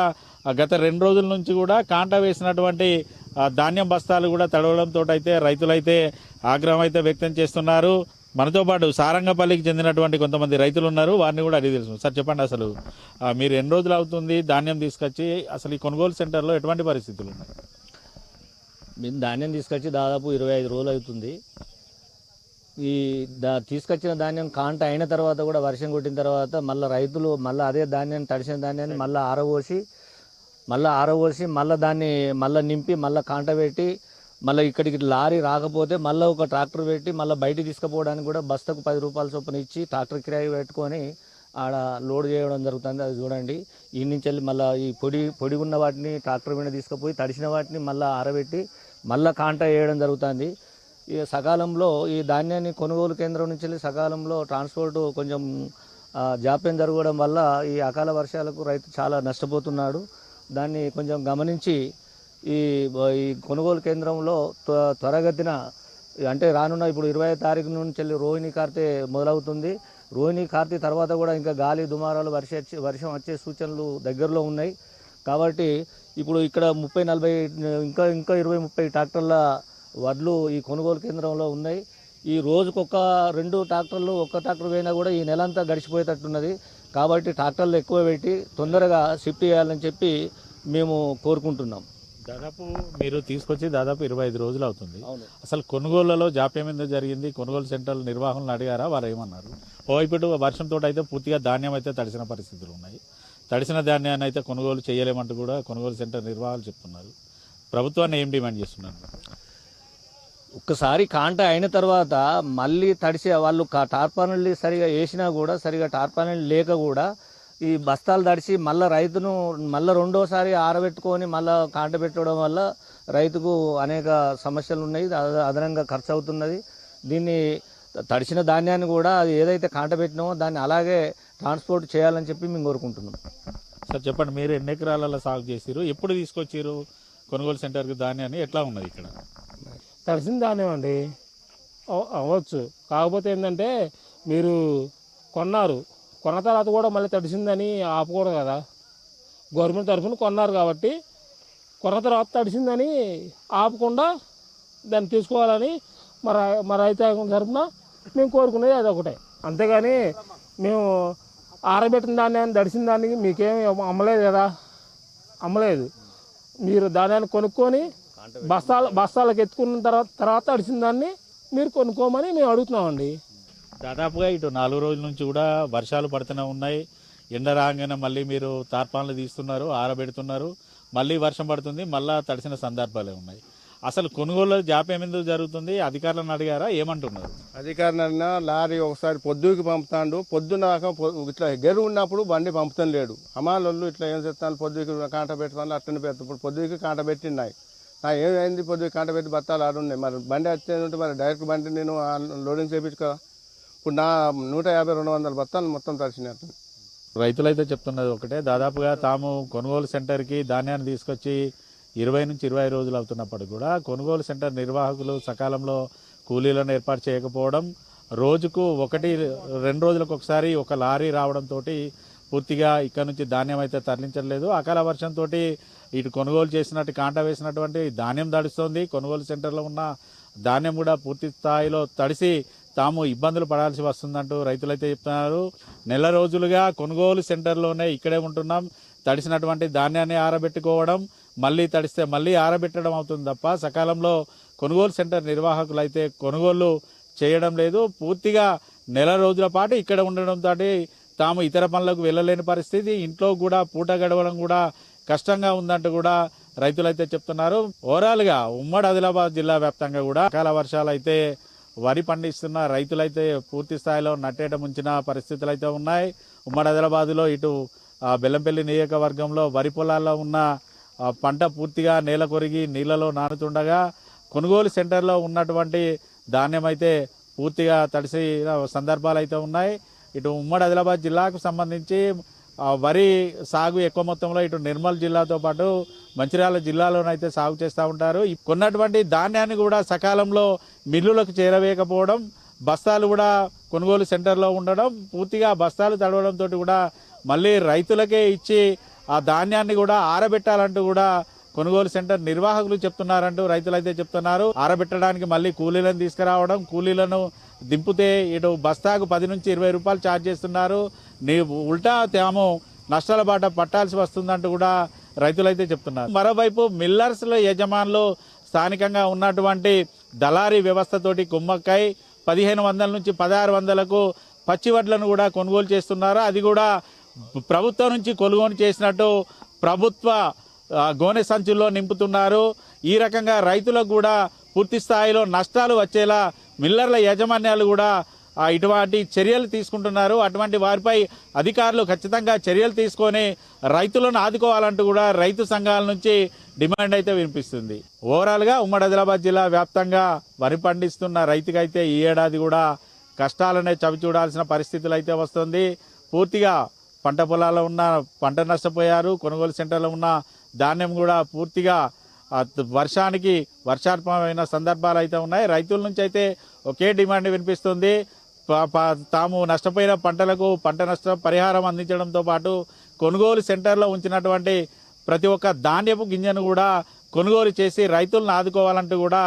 గత 2 రోజుల నుంచి కూడా కాంటా వేసినటువంటి ధాన్యం బస్తాలు కూడా తడవడంతో అయితే రైతులైతే ఆగ్రహం అయితే వ్యక్తం చేస్తున్నారు. మనతో పాటు సారంగపల్లికి చెందినటువంటి కొంతమంది రైతులు ఉన్నారు. వారిని కూడా అడిగి తెలుసు. సార్ చెప్పండి, అసలు మీరు ఎన్ని రోజులు అవుతుంది ధాన్యం తీసుకొచ్చి? అసలు ఈ కొనుగోలు సెంటర్లో ఎటువంటి పరిస్థితులు ఉన్నాయి? మేము ధాన్యం తీసుకొచ్చి దాదాపు 25 రోజులు అవుతుంది. ఈ తీసుకొచ్చిన ధాన్యం కాంట అయిన తర్వాత కూడా వర్షం కొట్టిన తర్వాత మళ్ళీ రైతులు మళ్ళీ అదే ధాన్యాన్ని తడిసిన ధాన్యాన్ని మళ్ళీ ఆరబోసి మళ్ళీ దాన్ని మళ్ళీ నింపి మళ్ళీ కాంట పెట్టి మళ్ళీ ఇక్కడికి లారీ రాకపోతే మళ్ళీ ఒక ట్రాక్టర్ పెట్టి మళ్ళీ బయటికి తీసుకుపోవడానికి కూడా బస్తకు 10 రూపాయల చొప్పున ఇచ్చి ట్రాక్టర్ కిరాయి పెట్టుకొని ఆడ లోడ్ చేయడం జరుగుతుంది. అది చూడండి. ఈ నుంచి వెళ్ళి మళ్ళీ ఈ పొడి ఉన్న వాటిని ట్రాక్టర్ మీద తీసుకుపోయి తడిసిన వాటిని మళ్ళీ ఆరబెట్టి మళ్ళీ కాంట వేయడం జరుగుతుంది. ఈ సకాలంలో ఈ ధాన్యాన్ని కొనుగోలు కేంద్రం నుంచి వెళ్ళి సకాలంలో ట్రాన్స్పోర్ట్ కొంచెం జాప్యం జరగడం వల్ల ఈ అకాల వర్షాలకు రైతు చాలా నష్టపోతున్నాడు. దాన్ని కొంచెం గమనించి ఈ కొనుగోలు కేంద్రంలో త్వరగతిన అంటే రానున్న ఇప్పుడు 20వ తారీఖు నుంచి వెళ్ళి రోహిణి కార్తె మొదలవుతుంది. రోహిణి కార్తె తర్వాత కూడా ఇంకా గాలి దుమారాలు వర్షం వచ్చే సూచనలు దగ్గరలో ఉన్నాయి. కాబట్టి ఇప్పుడు ఇక్కడ 30-40 ఇంకా 20-30 ట్రాక్టర్ల వడ్లు ఈ కొనుగోలు కేంద్రంలో ఉన్నాయి. ఈ రోజుకొక 2 ట్రాక్టర్లు ఒక్క ట్రాక్టర్ పోయినా కూడా ఈ నెలంతా గడిచిపోయేటట్టున్నది. కాబట్టి ట్రాక్టర్లు ఎక్కువ పెట్టి తొందరగా షిఫ్ట్ చేయాలని చెప్పి మేము కోరుకుంటున్నాం. దాదాపు మీరు తీసుకొచ్చి దాదాపు 25 రోజులు అవుతుంది. అసలు కొనుగోళ్లలో జాప్యం ఎందుకు జరిగింది? కొనుగోలు సెంటర్ల నిర్వాహకులను అడిగారా? వారు ఏమన్నారు? ఓవైపు వర్షంతో అయితే పూర్తిగా ధాన్యం అయితే తడిసిన పరిస్థితులు ఉన్నాయి. తడిసిన ధాన్యాన్ని అయితే కొనుగోలు చేయలేమంటూ కూడా కొనుగోలు సెంటర్ నిర్వాహకులు చెప్తున్నారు. ప్రభుత్వాన్ని ఏం డిమాండ్ చేస్తున్నారు? ఒక్కసారి కాంట అయిన తర్వాత మళ్ళీ తడిసే వాళ్ళు టార్పాలిన్లు సరిగా వేసినా కూడా సరిగా టార్పాలిన్లు లేక కూడా ఈ బస్తాలు తడిసి మళ్ళీ రైతును మళ్ళీ రెండోసారి ఆరబెట్టుకొని మళ్ళీ కాంట పెట్టడం వల్ల రైతుకు అనేక సమస్యలు ఉన్నాయి. అదనంగా ఖర్చు అవుతున్నది. దీన్ని తడిసిన ధాన్యాన్ని కూడా ఏదైతే కాంట పెట్టినామో దాన్ని అలాగే ట్రాన్స్పోర్ట్ చేయాలని చెప్పి మేము కోరుకుంటున్నాం. సార్ చెప్పండి, మీరు ఎన్ని ఎకరాలలో సాగు చేసిరు, ఎప్పుడు తీసుకొచ్చిరు కొనుగోలు సెంటర్కి ధాన్యాన్ని, ఎట్లా ఉన్నది ఇక్కడ? తడిసిన ధాన్యం అండి, అవ్వచ్చు. కాకపోతే ఏంటంటే మీరు కొన్న తర్వాత కూడా మళ్ళీ తడిసిందని ఆపకూడదు కదా. గవర్నమెంట్ తరఫున కొన్నారు కాబట్టి కొన్న తర్వాత తడిసిందని ఆపకుండా దాన్ని తీసుకోవాలని మా రైతాంగం తరఫున మేము కోరుకునేది అదొకటే. అంతేగాని మేము ఆరబెట్టిన ధాన్యాన్ని తడిసిన దానికి మీకేం అమ్మలేదు కదా, అమ్మలేదు. మీరు ధాన్యాన్ని కొనుక్కొని బస్తాలకు ఎత్తుకున్న తర్వాత తడిసిన దాన్ని మీరు కొనుక్కోమని మేము అడుగుతున్నామండి. దాదాపుగా ఇటు 4 రోజుల నుంచి కూడా వర్షాలు పడుతూనే ఉన్నాయి. ఎండ రాగానే మళ్ళీ మీరు తార్పాన్లు తీస్తున్నారు, ఆరబెడుతున్నారు, మళ్ళీ వర్షం పడుతుంది, మళ్ళీ తడిసిన సందర్భాలే ఉన్నాయి. అసలు కొనుగోలు జాప్యం ఎందుకు జరుగుతుంది? అధికారులను అడిగారా, ఏమంటున్నారు? అధికారులు అడిగినా లారీ ఒకసారి పొద్దుకి పంపుతాడు, పొద్దున్న ఇట్లా గెరు ఉన్నప్పుడు బండి పంపుతాను లేడు. అమాలోళ్ళు ఇట్లా ఏం చేస్తాను, పొద్దుకి కాంట పెట్టుతాను, అట్టని పెడతాను. ఇప్పుడు పొద్దుకి కాంట పెట్టినాయి, ఏమైంది పొద్దుకి కాంట పెట్టి బత్తాలు ఆడున్నాయి. మరి బండి వచ్చేది మరి డైరెక్ట్ బండి నేను లోడింగ్ చేయించుకో. ఇప్పుడు నా 150-200 బత్తాలు మొత్తం తడిచినట్టు. రైతులైతే చెప్తున్నది ఒకటే, దాదాపుగా తాము కొనుగోలు సెంటర్కి ధాన్యాన్ని తీసుకొచ్చి 20 నుంచి 20 రోజులు అవుతున్నప్పటికీ కూడా కొనుగోలు సెంటర్ నిర్వాహకులు సకాలంలో కూలీలను ఏర్పాటు చేయకపోవడం, రోజుకు 1-2 రోజులకు ఒకసారి ఒక లారీ రావడంతో పూర్తిగా ఇక్కడ నుంచి ధాన్యం అయితే తరలించలేదు. అకాల వర్షంతో ఇటు కొనుగోలు చేసినట్టు కాంట వేసినటువంటి ధాన్యం తడుస్తుంది. కొనుగోలు సెంటర్లో ఉన్న ధాన్యం కూడా పూర్తి స్థాయిలో తడిసి తాము ఇబ్బందులు పడాల్సి వస్తుందంటూ రైతులైతే చెప్తున్నారు. నెల రోజులుగా కొనుగోలు సెంటర్లోనే ఇక్కడే ఉంటున్నాం, తడిసినటువంటి ధాన్యాన్ని ఆరబెట్టుకోవడం, మళ్ళీ తడిస్తే మళ్ళీ ఆరబెట్టడం అవుతుంది తప్ప సకాలంలో కొనుగోలు సెంటర్ నిర్వాహకులు అయితే కొనుగోలు చేయడం లేదు. పూర్తిగా నెల రోజుల పాటు ఇక్కడ ఉండడంతో తాము ఇతర పనులకు వెళ్ళలేని పరిస్థితి, ఇంట్లో కూడా పూట గడవడం కూడా కష్టంగా ఉందంటూ కూడా రైతులైతే చెప్తున్నారు. ఓవరాల్గా ఉమ్మడి ఆదిలాబాద్ జిల్లా వ్యాప్తంగా కూడా అకాల వర్షాలు అయితే వరి పండిస్తున్న రైతులైతే పూర్తి స్థాయిలో నట్టేట ముంచిన పరిస్థితులు అయితే ఉన్నాయి. ఉమ్మడి ఆదిలాబాద్లో ఇటు బెల్లంపల్లి నియోజకవర్గంలో వరి పొలాల్లో ఉన్న పంట పూర్తిగా నేల కొరిగి నీళ్లలో నానుతుండగా కొనుగోలు సెంటర్లో ఉన్నటువంటి ధాన్యం అయితే పూర్తిగా తడిసిన సందర్భాలు అయితే ఉన్నాయి. ఇటు ఉమ్మడి ఆదిలాబాద్ జిల్లాకు సంబంధించి వరి సాగు ఎక్కువ మొత్తంలో ఇటు నిర్మల్ జిల్లాతో పాటు మంచిర్యాల జిల్లాలోనైతే సాగు చేస్తూ ఉంటారు. కొన్నటువంటి ధాన్యాన్ని కూడా సకాలంలో మిల్లులకు చేరవేయకపోవడం, బస్తాలు కూడా కొనుగోలు సెంటర్లో ఉండడం, పూర్తిగా బస్తాలు తడవడంతో కూడా మళ్ళీ రైతులకే ఇచ్చి ఆ ధాన్యాన్ని కూడా ఆరబెట్టాలంటూ కూడా కొనుగోలు సెంటర్ నిర్వాహకులు చెప్తున్నారంటూ రైతులైతే చెప్తున్నారు. ఆరబెట్టడానికి మళ్ళీ కూలీలను తీసుకురావడం, కూలీలను దింపితే ఇటు బస్తాకు 10 నుంచి 20 రూపాయలు ఛార్జ్ చేస్తున్నారు. ఉల్టా తాము నష్టాల బాట పట్టాల్సి వస్తుందంటూ కూడా రైతులైతే చెప్తున్నారు. మరోవైపు మిల్లర్స్ల యజమానులు స్థానికంగా ఉన్నటువంటి దళారీ వ్యవస్థతోటి కుమ్మక్కై 1500 నుంచి 1600కు పచ్చి వడ్లను కూడా కొనుగోలు చేస్తున్నారు. అది కూడా ప్రభుత్వం నుంచి కొనుగోలు చేసినట్టు ప్రభుత్వ గోనె సంచుల్లో నింపుతున్నారు. ఈ రకంగా రైతులకు కూడా పూర్తి స్థాయిలో నష్టాలు వచ్చేలా మిల్లర్ల యాజమాన్యాలు కూడా ఇటువంటి చర్యలు తీసుకుంటున్నారు. అటువంటి వారిపై అధికారులు ఖచ్చితంగా చర్యలు తీసుకొని రైతులను ఆదుకోవాలంటూ కూడా రైతు సంఘాల నుంచి డిమాండ్ అయితే వినిపిస్తుంది. ఓవరాల్గా ఉమ్మడి ఆదిలాబాద్ జిల్లా వ్యాప్తంగా వరి పండిస్తున్న రైతుకైతే ఈ ఏడాది కూడా కష్టాలనే చవి చూడాల్సిన పరిస్థితులు అయితే వస్తుంది. పూర్తిగా పంట పొలాల్లో ఉన్న పంట నష్టపోయారు. కొనుగోలు సెంటర్లో ఉన్న ధాన్యం కూడా పూర్తిగా వర్షాత్మకమైన సందర్భాలు అయితే ఉన్నాయి. రైతుల నుంచి అయితే ఒకే డిమాండ్ వినిపిస్తుంది. తాము నష్టపోయిన పంటలకు పంట నష్ట పరిహారం అందించడంతో పాటు కొనుగోలు సెంటర్లో ఉంచినటువంటి ప్రతి ఒక్క ధాన్యపు గింజను కూడా కొనుగోలు చేసి రైతులను ఆదుకోవాలంటూ కూడా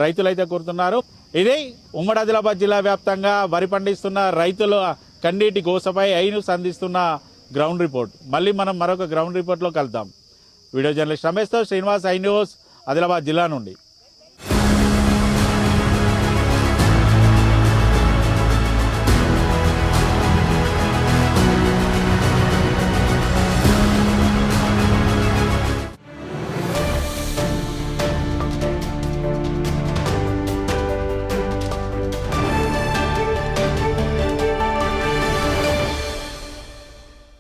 రైతులైతే కోరుతున్నారు. ఇది ఉమ్మడి ఆదిలాబాద్ జిల్లా వ్యాప్తంగా వరి పండిస్తున్న రైతుల కన్నీటి గోసపై ఐను సంధిస్తున్న గ్రౌండ్ రిపోర్ట్. మళ్ళీ మనం మరొక గ్రౌండ్ రిపోర్ట్లో కలుద్దాం. వీడియో జర్నలిస్ట్ రమేష్తో శ్రీనివాస్, ఐ న్యూస్, ఆదిలాబాద్ జిల్లా నుండి.